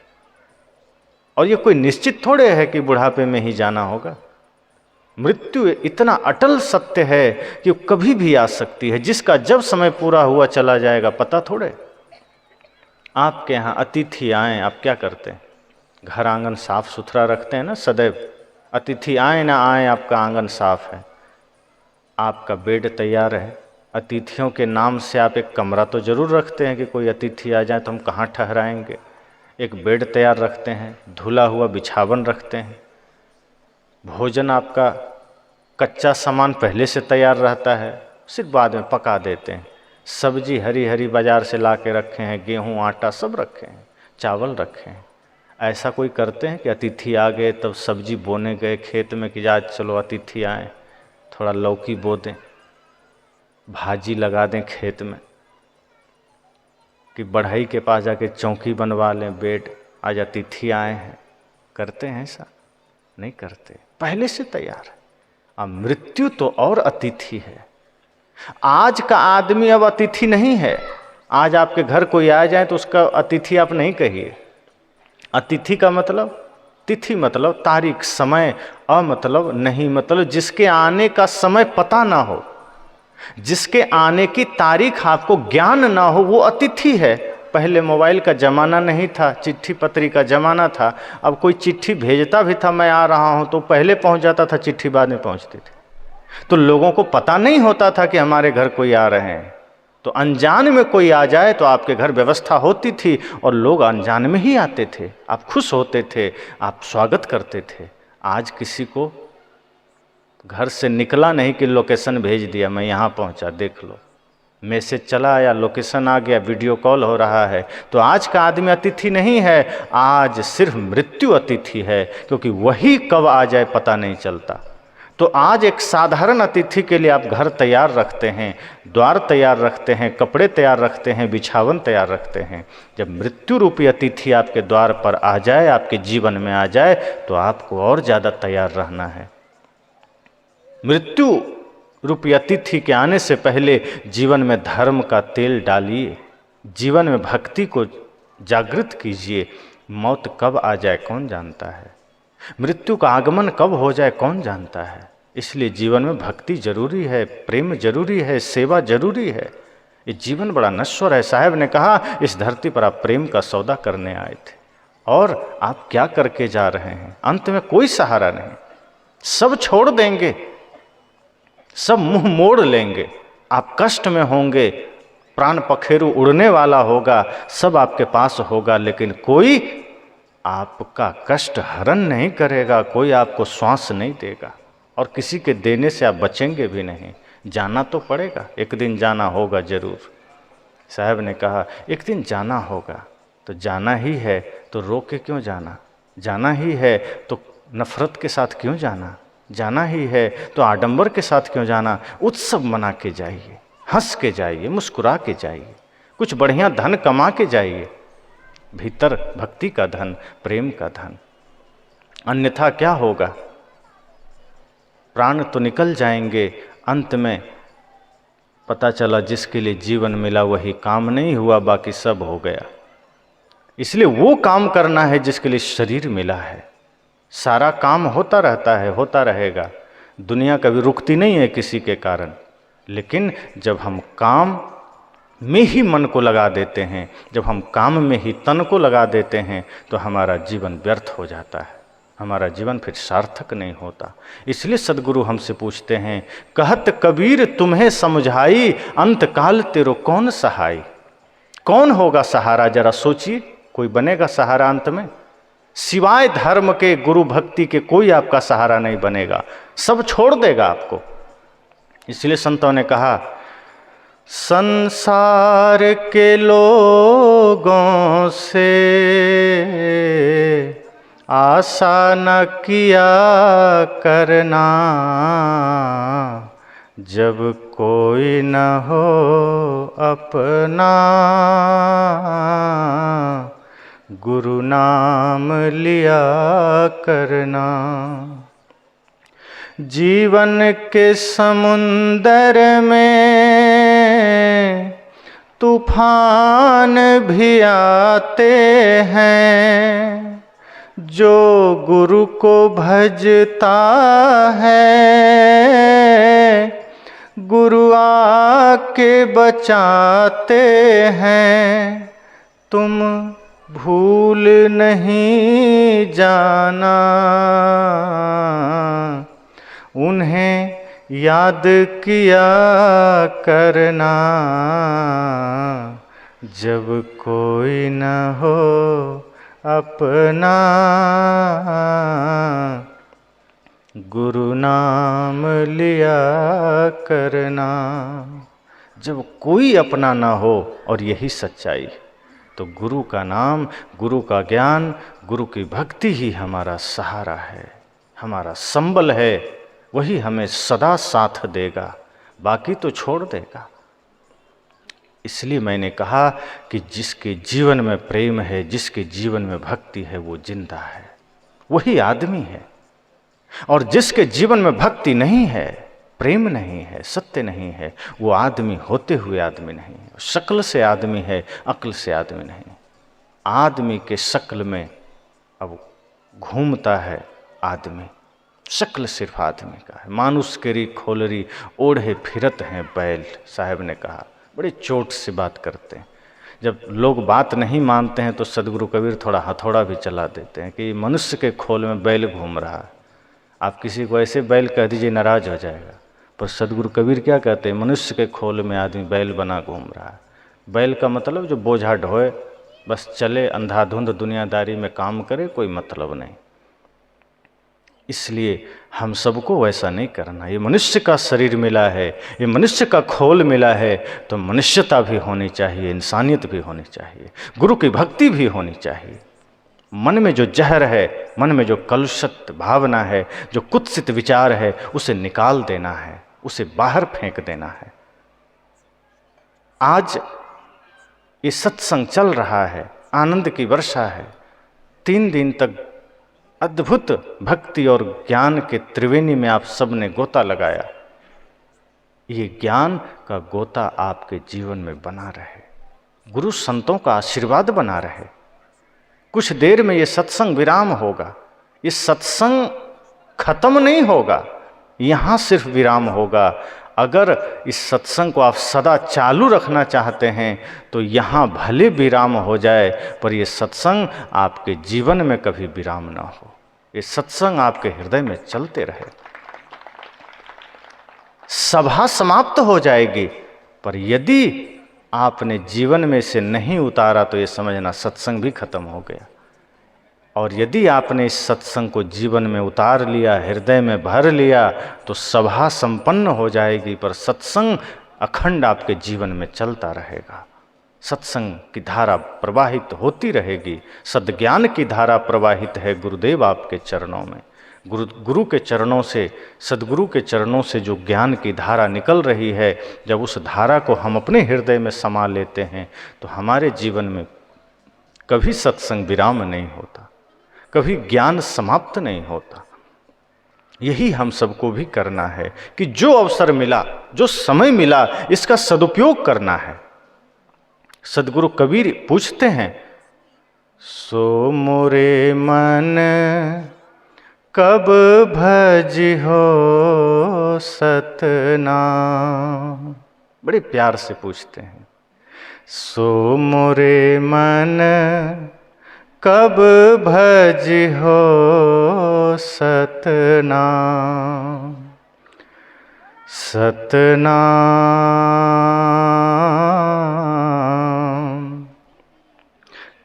और ये कोई निश्चित थोड़े है कि बुढ़ापे में ही जाना होगा। मृत्यु इतना अटल सत्य है कि कभी भी आ सकती है। जिसका जब समय पूरा हुआ चला जाएगा पता थोड़े। आपके यहाँ अतिथि आए, आप क्या करते हैं? घर आंगन साफ सुथरा रखते हैं ना सदैव। अतिथि आए ना आए, आपका आंगन साफ है, आपका बेड तैयार है। अतिथियों के नाम से आप एक कमरा तो जरूर रखते हैं कि कोई अतिथि आ जाए तो हम कहाँ ठहराएंगे। एक बेड तैयार रखते हैं, धुला हुआ बिछावन रखते हैं। भोजन आपका कच्चा सामान पहले से तैयार रहता है, सिर्फ बाद में पका देते हैं। सब्जी हरी हरी बाजार से ला के रखे हैं, गेहूँ आटा सब रखे हैं, चावल रखे हैं। ऐसा कोई करते हैं कि अतिथि आ गए तब सब्जी बोने गए खेत में कि आज चलो अतिथि आए थोड़ा लौकी बो दें, भाजी लगा दें खेत में, कि बढ़ई के पास जाके चौकी बनवा लें, बेड, आज अतिथि आए हैं। करते हैं ऐसा? नहीं करते, पहले से तैयार है। अब मृत्यु तो और अतिथि है। आज का आदमी अब अतिथि नहीं है। आज आपके घर कोई आ जाए तो उसका अतिथि आप नहीं कहिए। अतिथि का मतलब, तिथि मतलब तारीख, समय, मतलब नहीं, मतलब जिसके आने का समय पता ना हो, जिसके आने की तारीख आपको ज्ञान ना हो, वो अतिथि है। पहले मोबाइल का ज़माना नहीं था, चिट्ठी पत्री का ज़माना था। अब कोई चिट्ठी भेजता भी था, मैं आ रहा हूँ, तो पहले पहुँच जाता था, चिट्ठी बाद में पहुँचती थी। तो लोगों को पता नहीं होता था कि हमारे घर कोई आ रहे हैं। तो अनजान में कोई आ जाए तो आपके घर व्यवस्था होती थी और लोग अनजान में ही आते थे। आप खुश होते थे, आप स्वागत करते थे। आज किसी को घर से निकला नहीं कि लोकेशन भेज दिया, मैं यहाँ पहुँचा, देख लो। मैसेज चला आया, लोकेशन आ गया, वीडियो कॉल हो रहा है। तो आज का आदमी अतिथि नहीं है, आज सिर्फ मृत्यु अतिथि है, क्योंकि वही कब आ जाए पता नहीं चलता। तो आज एक साधारण अतिथि के लिए आप घर तैयार रखते हैं, द्वार तैयार रखते हैं, कपड़े तैयार रखते हैं, बिछावन तैयार रखते हैं। जब मृत्यु रूपी अतिथि आपके द्वार पर आ जाए, आपके जीवन में आ जाए, तो आपको और ज़्यादा तैयार रहना है। मृत्यु रूपी अतिथि के आने से पहले जीवन में धर्म का तेल डालिए, जीवन में भक्ति को जागृत कीजिए। मौत कब आ जाए कौन जानता है, मृत्यु का आगमन कब हो जाए कौन जानता है। इसलिए जीवन में भक्ति जरूरी है, प्रेम जरूरी है, सेवा जरूरी है। ये जीवन बड़ा नश्वर है। साहब ने कहा इस धरती पर आप प्रेम का सौदा करने आए थे और आप क्या करके जा रहे हैं? अंत में कोई सहारा नहीं, सब छोड़ देंगे, सब मुंह मोड़ लेंगे, आप कष्ट में होंगे, प्राण पखेरु उड़ने वाला होगा, सब आपके पास होगा, लेकिन कोई आपका कष्ट हरण नहीं करेगा, कोई आपको श्वास नहीं देगा और किसी के देने से आप बचेंगे भी नहीं। जाना तो पड़ेगा, एक दिन जाना होगा जरूर। साहब ने कहा एक दिन जाना होगा, तो जाना ही है तो रो के क्यों जाना? जाना ही है तो नफरत के साथ क्यों जाना? जाना ही है तो आडंबर के साथ क्यों जाना? उत्सव मना के जाइए, हंस के जाइए, मुस्कुरा के जाइए, कुछ बढ़िया धन कमा के जाइए, भीतर भक्ति का धन, प्रेम का धन। अन्यथा क्या होगा? प्राण तो निकल जाएंगे, अंत में पता चला जिसके लिए जीवन मिला वही काम नहीं हुआ, बाकी सब हो गया। इसलिए वो काम करना है जिसके लिए शरीर मिला है। सारा काम होता रहता है, होता रहेगा, दुनिया कभी रुकती नहीं है किसी के कारण। लेकिन जब हम काम में ही मन को लगा देते हैं, जब हम काम में ही तन को लगा देते हैं, तो हमारा जीवन व्यर्थ हो जाता है, हमारा जीवन फिर सार्थक नहीं होता। इसलिए सदगुरु हमसे पूछते हैं, कहत कबीर तुम्हें समझाई, अंत काल तेरो कौन सहाय? कौन होगा सहारा? जरा सोचिए, कोई बनेगा सहारा अंत में? सिवाय धर्म के, गुरु भक्ति के कोई आपका सहारा नहीं बनेगा, सब छोड़ देगा आपको। इसलिए संतों ने कहा, संसार के लोगों से आशा न किया करना, जब कोई न हो अपना, गुरु नाम लिया करना। जीवन के समुंदर में तूफान भी आते हैं, जो गुरु को भजता है, गुरु आके बचाते हैं। तुम भूल नहीं जाना, उन्हें याद किया करना, जब कोई न हो अपना, गुरु नाम लिया करना। जब कोई अपना ना हो, और यही सच्चाई, तो गुरु का नाम, गुरु का ज्ञान, गुरु की भक्ति ही हमारा सहारा है, हमारा संबल है, वही हमें सदा साथ देगा, बाकी तो छोड़ देगा। इसलिए मैंने कहा कि जिसके जीवन में प्रेम है, जिसके जीवन में भक्ति है, वो जिंदा है, वही आदमी है। और जिसके जीवन में भक्ति नहीं है, प्रेम नहीं है, सत्य नहीं है, वो आदमी होते हुए आदमी नहीं है। शक्ल से आदमी है, अक्ल से आदमी नहीं। आदमी के शक्ल में अब घूमता है आदमी, शक्ल सिर्फ आदमी का है। मानुष केरी खोलरी ओढ़े फिरत हैं बैल, साहब ने कहा। बड़ी चोट से बात करते हैं। जब लोग बात नहीं मानते हैं तो सदगुरु कबीर थोड़ा हथौड़ा भी चला देते हैं कि मनुष्य के खोल में बैल घूम रहा है। आप किसी को ऐसे बैल कह दीजिए, नाराज हो जाएगा। पर सदगुरु कबीर क्या कहते हैं? मनुष्य के खोल में आदमी बैल बना घूम रहा है। बैल का मतलब जो बोझा ढोए, बस चले, अंधाधुंध दुनियादारी में काम करे, कोई मतलब नहीं। इसलिए हम सबको वैसा नहीं करना। ये मनुष्य का शरीर मिला है, ये मनुष्य का खोल मिला है, तो मनुष्यता भी होनी चाहिए, इंसानियत भी होनी चाहिए, गुरु की भक्ति भी होनी चाहिए। मन में जो जहर है, मन में जो कलुषित भावना है, जो कुत्सित विचार है, उसे निकाल देना है, उसे बाहर फेंक देना है। आज ये सत्संग चल रहा है, आनंद की वर्षा है। 3 दिन तक अद्भुत भक्ति और ज्ञान के त्रिवेणी में आप सबने गोता लगाया। ये ज्ञान का गोता आपके जीवन में बना रहे, गुरु संतों का आशीर्वाद बना रहे। कुछ देर में ये सत्संग विराम होगा, ये सत्संग खत्म नहीं होगा, यहाँ सिर्फ विराम होगा। अगर इस सत्संग को आप सदा चालू रखना चाहते हैं तो यहाँ भले विराम हो जाए, पर ये सत्संग आपके जीवन में कभी विराम ना हो। ये सत्संग आपके हृदय में चलते रहे। सभा समाप्त हो जाएगी, पर यदि आपने जीवन में से नहीं उतारा तो ये समझना सत्संग भी खत्म हो गया। और यदि आपने इस सत्संग को जीवन में उतार लिया, हृदय में भर लिया, तो सभा संपन्न हो जाएगी, पर सत्संग अखंड आपके जीवन में चलता रहेगा। सत्संग की धारा प्रवाहित होती रहेगी। सद्ज्ञान की धारा प्रवाहित है गुरुदेव आपके चरणों में। गुरु के चरणों से, सद्गुरु के चरणों से जो ज्ञान की धारा निकल रही है, जब उस धारा को हम अपने हृदय में समा लेते हैं तो हमारे जीवन में कभी सत्संग विराम नहीं होता, कभी ज्ञान समाप्त नहीं होता। यही हम सबको भी करना है कि जो अवसर मिला, जो समय मिला, इसका सदुपयोग करना है। सदगुरु कबीर पूछते हैं, सो मोरे मन कब भज हो सतनाम। बड़े प्यार से पूछते हैं, सो मोरे मन कब भज हो सतनाम। सतनाम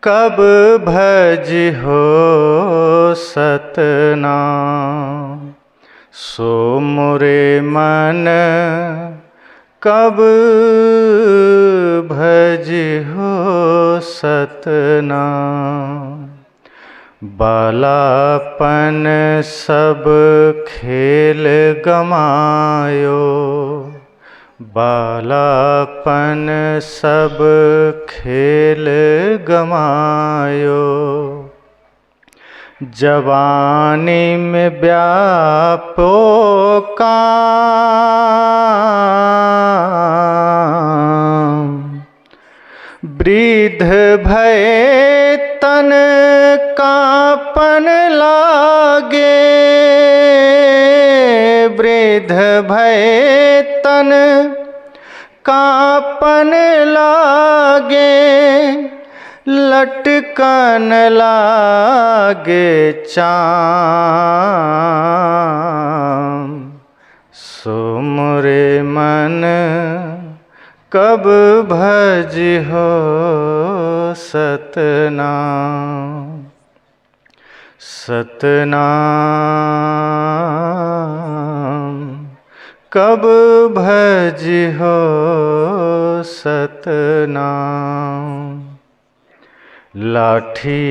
कब भज हो सतनाम। सो मोरे मन कब भज हो सतनाम। बालापन सब खेल गमायो, बालापन सब खेल गमायो। जवानी में व्यापो काम, वृद्ध भय तन कांपन लागे। वृद्ध भय तन कांपन लागे, लटकन लागे चाम। सो मोरे मन कब भज हो सतनाम। सतनाम कब भज हो सतनाम। लाठी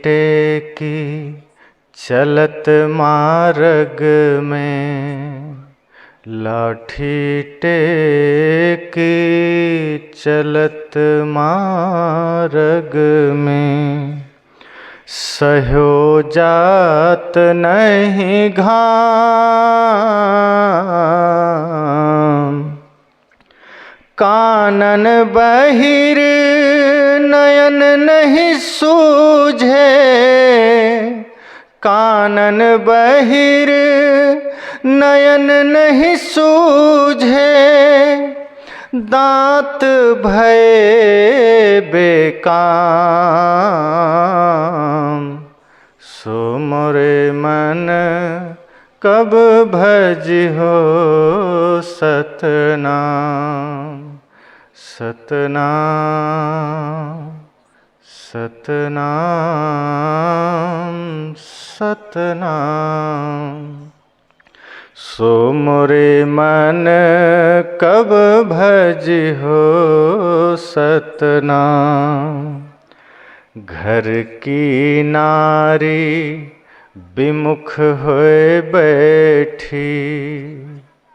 टेकी चलत मार्ग में, लाठी टेकी चलत मार्ग में। सह्यो जात नहीं घाम, कानन बहिर नयन नहीं सूझे। कानन बहिर नयन नहीं सूझे, दांत भय बेकाम। सो मोरे मन कब भज हो सतनाम। सतनाम सतनाम सतनाम। सो मोरे मन कब भज हो सतनाम। घर की नारी विमुख होए बैठी,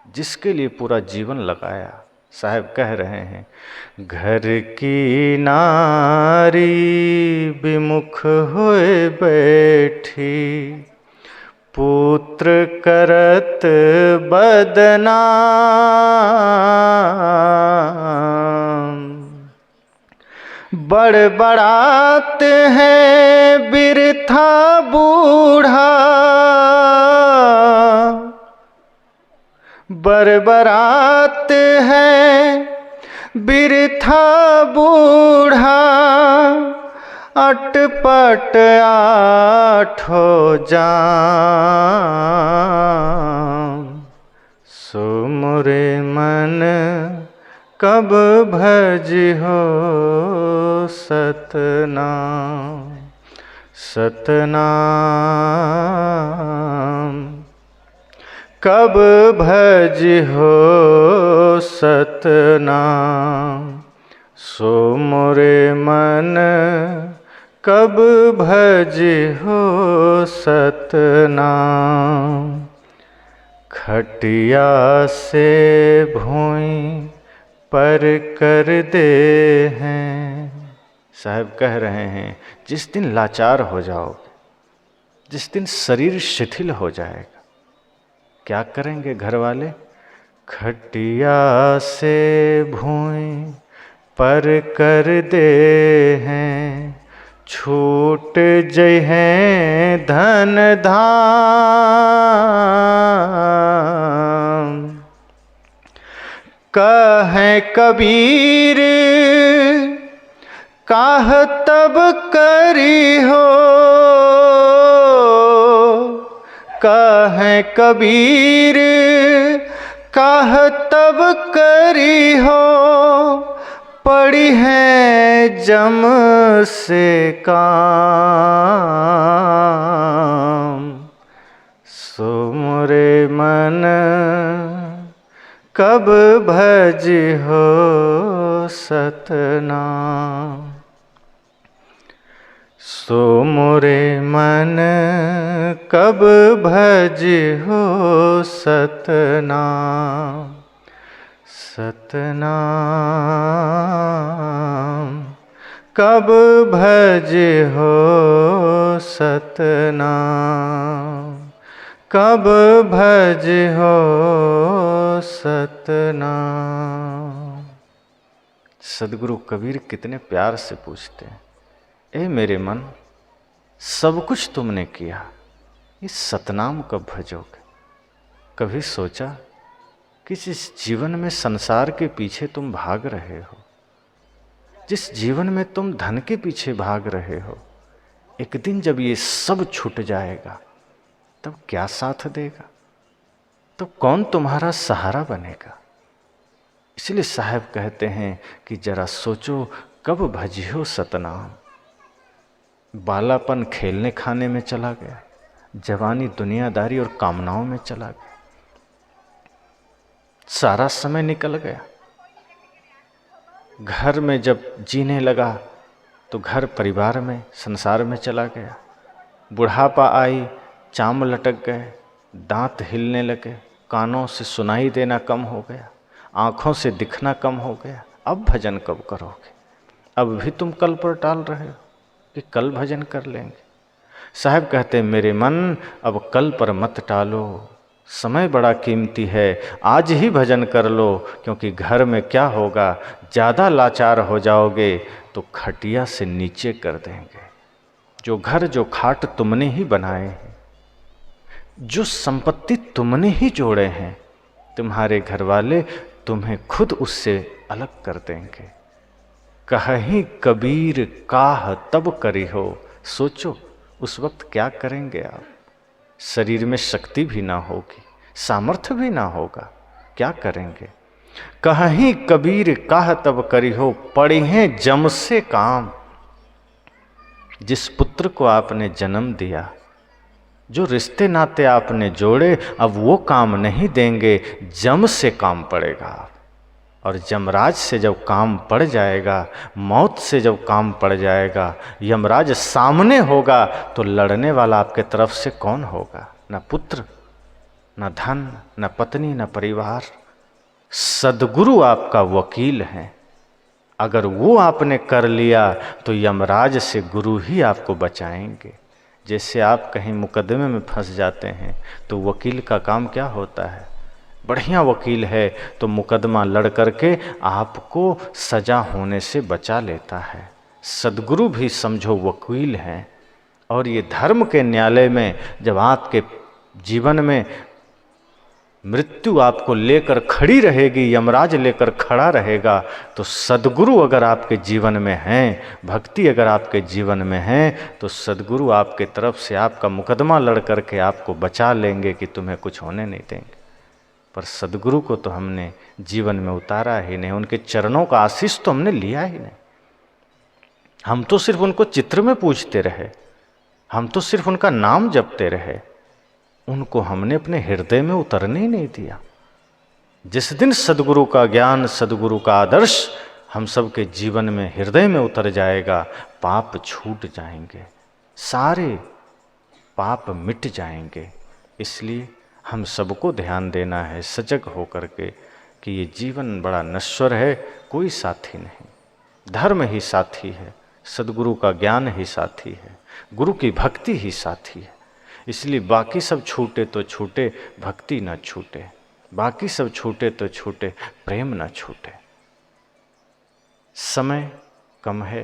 जिसके लिए पूरा जीवन लगाया, साहब कह रहे हैं, घर की नारी विमुख होए बैठी। पुत्र करत बदनाम, बड़बड़ाते हैं बिरथा बूढ़ा। बरबरात है बिरथा बूढ़ा, अटपट आठो जाम। सो मोरे मन कब भजिहो सतनाम, सतनाम कब भजिहो सतनाम। सो मोरे मन कब भजिहो सतनाम। खटिया से भूमि पर कर दे हैं, साहब कह रहे हैं जिस दिन लाचार हो जाओगे, जिस दिन शरीर शिथिल हो जाएगा, क्या करेंगे घर वाले? खटिया से भूमि पर कर दे हैं, छूट जय हैं धन धाम। कहें कबीर काह तब करी हो, कहें कबीर काह तब करी हो, पड़ी है जम से काम। सो मोरे मन कब भजिहो सतनाम। सो मोरे मन कब भजिहो सतनाम, सतनाम कब भजिहो सतनाम, कब भजिहो सतनाम। सदगुरु कबीर कितने प्यार से पूछते हैं, ए मेरे मन, सब कुछ तुमने किया, इस सतनाम कब भजोगे? कभी सोचा कि जिस जीवन में संसार के पीछे तुम भाग रहे हो, जिस जीवन में तुम धन के पीछे भाग रहे हो, एक दिन जब ये सब छूट जाएगा तब क्या साथ देगा? तो कौन तुम्हारा सहारा बनेगा? इसलिए साहब कहते हैं कि जरा सोचो कब भजियो सतनाम। बालापन खेलने खाने में चला गया, जवानी दुनियादारी और कामनाओं में चला गया, सारा समय निकल गया। घर में जब जीने लगा तो घर परिवार में संसार में चला गया। बुढ़ापा आई, चाम लटक गए, दांत हिलने लगे, कानों से सुनाई देना कम हो गया, आँखों से दिखना कम हो गया। अब भजन कब करोगे? अब भी तुम कल पर टाल रहे हो कि कल भजन कर लेंगे। साहब कहते हैं मेरे मन अब कल पर मत टालो, समय बड़ा कीमती है, आज ही भजन कर लो, क्योंकि घर में क्या होगा, ज़्यादा लाचार हो जाओगे तो खटिया से नीचे कर देंगे। जो घर जो खाट तुमने ही बनाए हैं, जो संपत्ति तुमने ही जोड़े हैं, तुम्हारे घर वाले तुम्हें खुद उससे अलग कर देंगे। कहीं कबीर काह तब करी हो, सोचो उस वक्त क्या करेंगे आप? शरीर में शक्ति भी ना होगी, सामर्थ्य भी ना होगा, क्या करेंगे? कहीं कबीर काह तब करी हो, पड़े हैं जम से काम। जिस पुत्र को आपने जन्म दिया, जो रिश्ते नाते आपने जोड़े, अब वो काम नहीं देंगे, जम से काम पड़ेगा। और जमराज से जब काम पड़ जाएगा, मौत से जब काम पड़ जाएगा, यमराज सामने होगा तो लड़ने वाला आपके तरफ से कौन होगा? न पुत्र, न धन, न पत्नी, न परिवार। सद्गुरु आपका वकील हैं। अगर वो आपने कर लिया तो यमराज से गुरु ही आपको बचाएंगे। जैसे आप कहीं मुकदमे में फंस जाते हैं तो वकील का काम क्या होता है? बढ़िया वकील है तो मुकदमा लड़ करके आपको सजा होने से बचा लेता है। सद्गुरु भी समझो वकील हैं। और ये धर्म के न्यायालय में जब आपके जीवन में मृत्यु आपको लेकर खड़ी रहेगी, यमराज लेकर खड़ा रहेगा। तो सद्गुरु अगर आपके जीवन में हैं, भक्ति अगर आपके जीवन में है, तो सद्गुरु आपके तरफ से आपका मुकदमा लड़ करके आपको बचा लेंगे कि तुम्हें कुछ होने नहीं देंगे। पर सद्गुरु को तो हमने जीवन में उतारा ही नहीं, उनके चरणों का आशीष तो हमने लिया ही नहीं। हम तो सिर्फ उनको चित्र में पूजते रहे, हम तो सिर्फ उनका नाम जपते रहे, उनको हमने अपने हृदय में उतरने ही नहीं दिया। जिस दिन सद्गुरु का ज्ञान, सद्गुरु का आदर्श हम सबके जीवन में हृदय में उतर जाएगा, पाप छूट जाएंगे, सारे पाप मिट जाएंगे। इसलिए हम सबको ध्यान देना है सजग होकर के कि ये जीवन बड़ा नश्वर है, कोई साथी नहीं, धर्म ही साथी है, सद्गुरु का ज्ञान ही साथी है, गुरु की भक्ति ही साथी है। इसलिए बाकी सब छूटे तो छूटे, भक्ति न छूटे, बाकी सब छूटे तो छूटे, प्रेम न छूटे। समय कम है,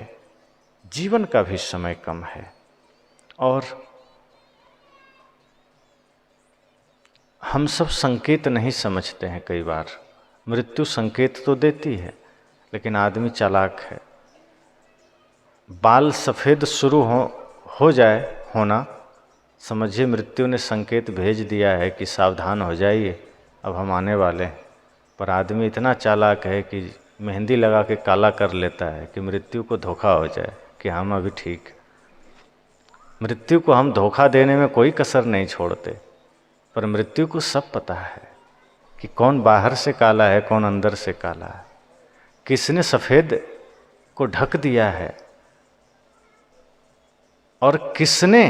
जीवन का भी समय कम है, और हम सब संकेत नहीं समझते हैं। कई बार मृत्यु संकेत तो देती है, लेकिन आदमी चालाक है। बाल सफ़ेद शुरू हो जाए होना, समझिए मृत्यु ने संकेत भेज दिया है कि सावधान हो जाइए, अब हम आने वाले हैं। पर आदमी इतना चालाक है कि मेहंदी लगा के काला कर लेता है कि मृत्यु को धोखा हो जाए कि हम अभी ठीक। मृत्यु को हम धोखा देने में कोई कसर नहीं छोड़ते, पर मृत्यु को सब पता है कि कौन बाहर से काला है, कौन अंदर से काला है, किसने सफ़ेद को ढक दिया है और किसने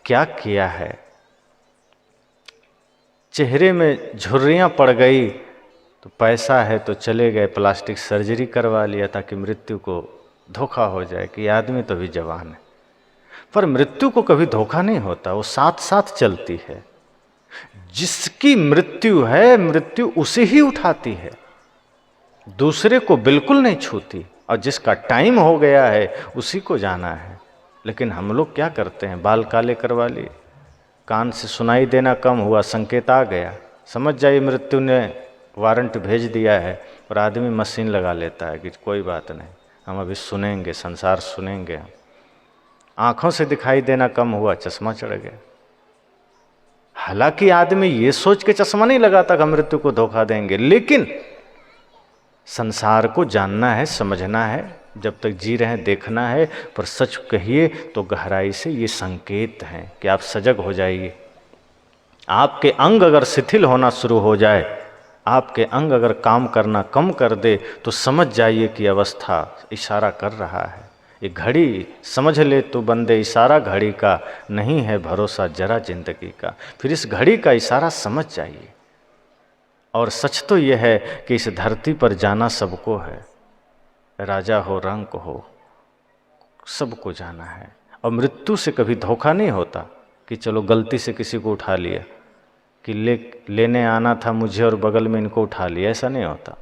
क्या किया है। चेहरे में झुर्रियाँ पड़ गई तो पैसा है तो चले गए, प्लास्टिक सर्जरी करवा लिया ताकि मृत्यु को धोखा हो जाए कि आदमी तो भी जवान है। पर मृत्यु को कभी धोखा नहीं होता, वो साथ साथ चलती है। जिसकी मृत्यु है, मृत्यु उसे ही उठाती है, दूसरे को बिल्कुल नहीं छूती। और जिसका टाइम हो गया है उसी को जाना है। लेकिन हम लोग क्या करते हैं, बाल काले करवा लिए, कान से सुनाई देना कम हुआ, संकेत आ गया, समझ जाइए मृत्यु ने वारंट भेज दिया है, और आदमी मशीन लगा लेता है कि कोई बात नहीं, हम अभी सुनेंगे, संसार सुनेंगे। आँखों से दिखाई देना कम हुआ, चश्मा चढ़ गया। हालांकि आदमी ये सोच के चश्मा नहीं लगाता कि मृत्यु को धोखा देंगे, लेकिन संसार को जानना है, समझना है, जब तक जी रहे हैं देखना है। पर सच कहिए तो गहराई से ये संकेत हैं कि आप सजग हो जाइए। आपके अंग अगर शिथिल होना शुरू हो जाए, आपके अंग अगर काम करना कम कर दे, तो समझ जाइए कि अवस्था इशारा कर रहा है। ये घड़ी समझ ले तो बंदे, इशारा घड़ी का नहीं है भरोसा जरा जिंदगी का। फिर इस घड़ी का इशारा समझ जाइए। और सच तो यह है कि इस धरती पर जाना सबको है, राजा हो रंक हो, सबको जाना है। और मृत्यु से कभी धोखा नहीं होता कि चलो गलती से किसी को उठा लिया, कि लेने आना था मुझे और बगल में इनको उठा लिया, ऐसा नहीं होता।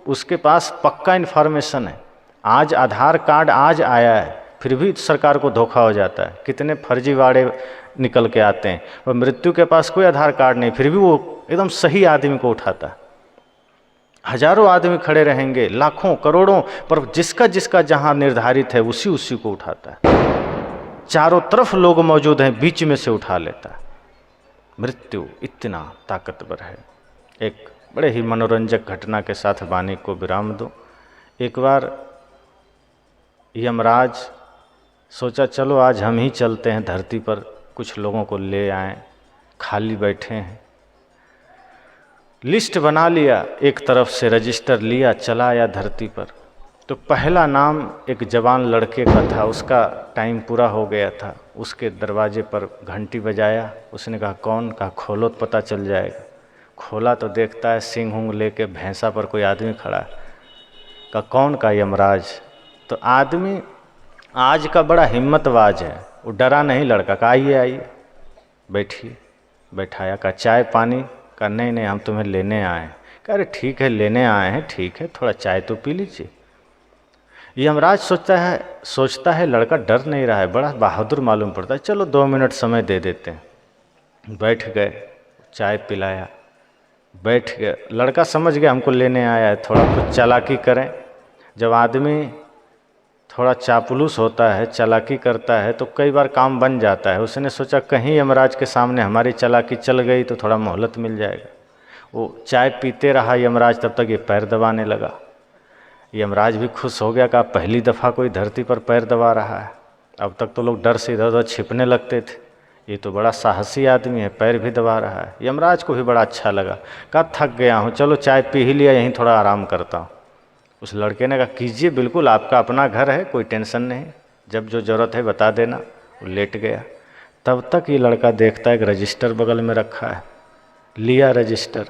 उसके पास पक्का इन्फॉर्मेशन है। आज आधार कार्ड आज आया है, फिर भी सरकार को धोखा हो जाता है। कितने फर्जीवाड़े निकल के आते हैं। और मृत्यु के पास कोई आधार कार्ड नहीं, फिर भी वो एकदम सही आदमी को उठाता है। हजारों आदमी खड़े रहेंगे, लाखों करोड़ों, पर जिसका जिसका जहां निर्धारित है उसी को उठाता है। चारों तरफ लोग मौजूद हैं, बीच में से उठा लेता है। मृत्यु इतना ताकतवर है। एक बड़े ही मनोरंजक घटना के साथ वाणी को विराम दो। एक बार यमराज सोचा चलो आज हम ही चलते हैं धरती पर, कुछ लोगों को ले आएं, खाली बैठे हैं। लिस्ट बना लिया, एक तरफ से रजिस्टर लिया, चला आया धरती पर। तो पहला नाम एक जवान लड़के का था, उसका टाइम पूरा हो गया था। उसके दरवाजे पर घंटी बजाया, उसने कहा कौन? कहा खोलो तो पता चल जाएगा। खोला तो देखता है सिंह उंग लेके भैंसा पर कोई आदमी खड़ा है। कहा कौन? का यमराज। तो आदमी आज का बड़ा हिम्मतवाज है, वो डरा नहीं लड़का। कहा आइए आइए बैठिए। बैठाया। कहा चाय पानी? कहा नहीं नहीं हम तुम्हें लेने आए हैं। कह अरे ठीक है लेने आए हैं, ठीक है थोड़ा चाय तो पी लीजिए। यमराज सोचता है लड़का डर नहीं रहा है, बड़ा बहादुर मालूम पड़ता है, चलो 2 मिनट समय दे देते हैं। बैठ गए, चाय पिलाया। बैठ गया, लड़का समझ गया हमको लेने आया है, थोड़ा कुछ चालाकी करें। जब आदमी थोड़ा चापलूस होता है, चालाकी करता है, तो कई बार काम बन जाता है। उसने सोचा कहीं यमराज के सामने हमारी चालाकी चल गई तो थोड़ा मोहलत मिल जाएगा। वो चाय पीते रहा यमराज, तब तक ये पैर दबाने लगा। यमराज भी खुश हो गया, कहा पहली दफ़ा कोई धरती पर पैर दबा रहा है। अब तक तो लोग डर से इधर उधर छिपने लगते थे, ये तो बड़ा साहसी आदमी है, पैर भी दबा रहा है। यमराज को भी बड़ा अच्छा लगा, कहा थक गया हूँ, चलो चाय पी ही लिया, यहीं थोड़ा आराम करता हूँ। उस लड़के ने कहा कीजिए, बिल्कुल आपका अपना घर है, कोई टेंशन नहीं, जब जो ज़रूरत है बता देना। वो लेट गया। तब तक ये लड़का देखता है एक रजिस्टर बगल में रखा है, लिया रजिस्टर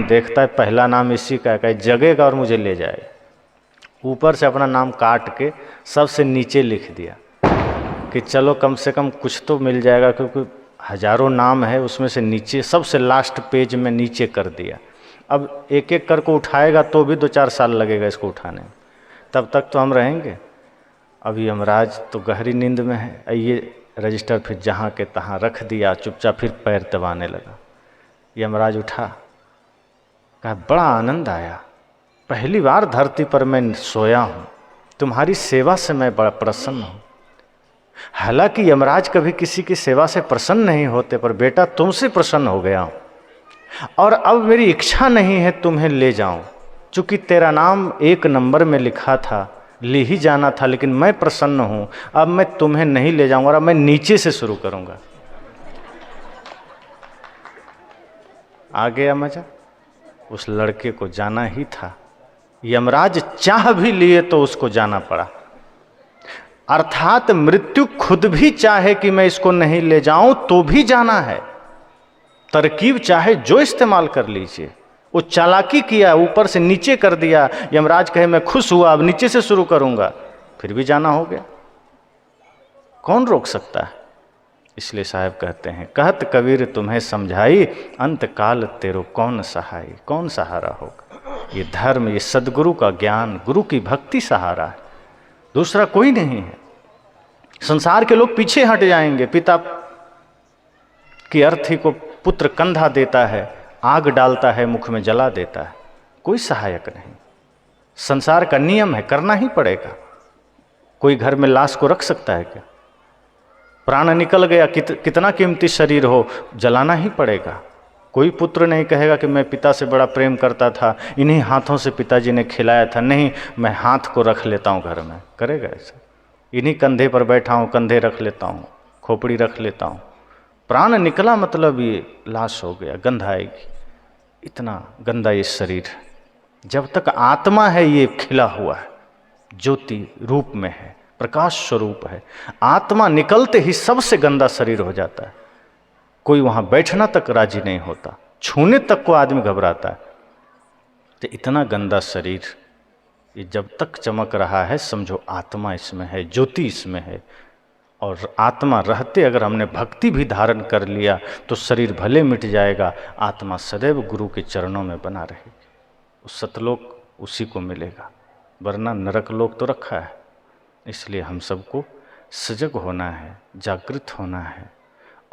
देखता है पहला नाम इसी का है, जगेगा और मुझे ले जाएगा। ऊपर से अपना नाम काट के सबसे नीचे लिख दिया कि चलो कम से कम कुछ तो मिल जाएगा, क्योंकि हजारों नाम है, उसमें से नीचे सबसे लास्ट पेज में नीचे कर दिया। अब एक एक कर को उठाएगा तो भी 2-4 साल लगेगा इसको उठाने में, तब तक तो हम रहेंगे। अब यमराज तो गहरी नींद में है। ये रजिस्टर फिर जहाँ के तहाँ रख दिया, चुपचाप फिर पैर दबाने लगा। यमराज उठा, कहा बड़ा आनंद आया, पहली बार धरती पर मैं सोया हूँ, तुम्हारी सेवा से मैं बड़ा प्रसन्न हूँ। हालांकि यमराज कभी किसी की सेवा से प्रसन्न नहीं होते, पर बेटा तुमसे प्रसन्न हो गया हूँ, और अब मेरी इच्छा नहीं है तुम्हें ले जाऊं। चूंकि तेरा नाम 1 नंबर में लिखा था, ले ही जाना था, लेकिन मैं प्रसन्न हूं, अब मैं तुम्हें नहीं ले जाऊंगा, अब मैं नीचे से शुरू करूंगा। आ गया मजा। उस लड़के को जाना ही था, यमराज चाह भी लिए तो उसको जाना पड़ा। अर्थात मृत्यु खुद भी चाहे कि मैं इसको नहीं ले जाऊं तो भी जाना है। तरकीब चाहे जो इस्तेमाल कर लीजिए। वो चालाकी किया, ऊपर से नीचे कर दिया। यमराज कहे मैं खुश हुआ, अब नीचे से शुरू करूंगा, फिर भी जाना हो गया। कौन रोक सकता है? इसलिए साहब कहते हैं, कहत कबीर तुम्हें समझाई, अंत काल तेरो कौन सहाय। कौन सहारा होगा? ये धर्म, ये सदगुरु का ज्ञान, गुरु की भक्ति सहारा है, दूसरा कोई नहीं है। संसार के लोग पीछे हट जाएंगे। पिता की अर्थी को पुत्र कंधा देता है, आग डालता है, मुख में जला देता है, कोई सहायक नहीं। संसार का नियम है, करना ही पड़ेगा। कोई घर में लाश को रख सकता है क्या? प्राण निकल गया, कितना कीमती शरीर हो, जलाना ही पड़ेगा। कोई पुत्र नहीं कहेगा कि मैं पिता से बड़ा प्रेम करता था, इन्हीं हाथों से पिताजी ने खिलाया था, नहीं मैं हाथ को रख लेता हूँ घर में, करेगा ऐसा? इन्हीं कंधे पर बैठा हूँ, कंधे रख लेता हूँ, खोपड़ी रख लेता हूँ। प्राण निकला मतलब ये लाश हो गया, गंध आएगी। इतना गंदा ये शरीर। जब तक आत्मा है ये खिला हुआ है, ज्योति रूप में है, प्रकाश स्वरूप है। आत्मा निकलते ही सबसे गंदा शरीर हो जाता है। कोई वहाँ बैठना तक राजी नहीं होता, छूने तक को आदमी घबराता है। तो इतना गंदा शरीर, ये जब तक चमक रहा है समझो आत्मा इसमें है, ज्योति इसमें है। और आत्मा रहते अगर हमने भक्ति भी धारण कर लिया तो शरीर भले मिट जाएगा, आत्मा सदैव गुरु के चरणों में बना रहेगी। उस सतलोक उसी को मिलेगा, वरना नरक लोक तो रखा है। इसलिए हम सबको सजग होना है, जागृत होना है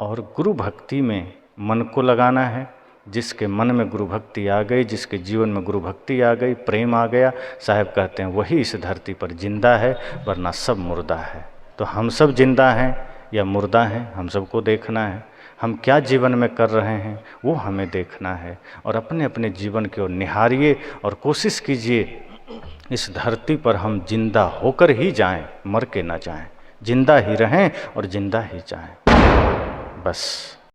और गुरु भक्ति में मन को लगाना है। जिसके मन में गुरु भक्ति आ गई, जिसके जीवन में गुरु भक्ति आ गई, प्रेम आ गया, साहब कहते हैं वही इस धरती पर जिंदा है, वरना सब मुर्दा है। तो हम सब जिंदा हैं या मुर्दा हैं, हम सबको देखना है। हम क्या जीवन में कर रहे हैं वो हमें देखना है, और अपने अपने जीवन की ओर निहारिए और कोशिश कीजिए इस धरती पर हम जिंदा होकर ही जाएं, मर के ना जाएं, जिंदा ही रहें और जिंदा ही जाएं। बस।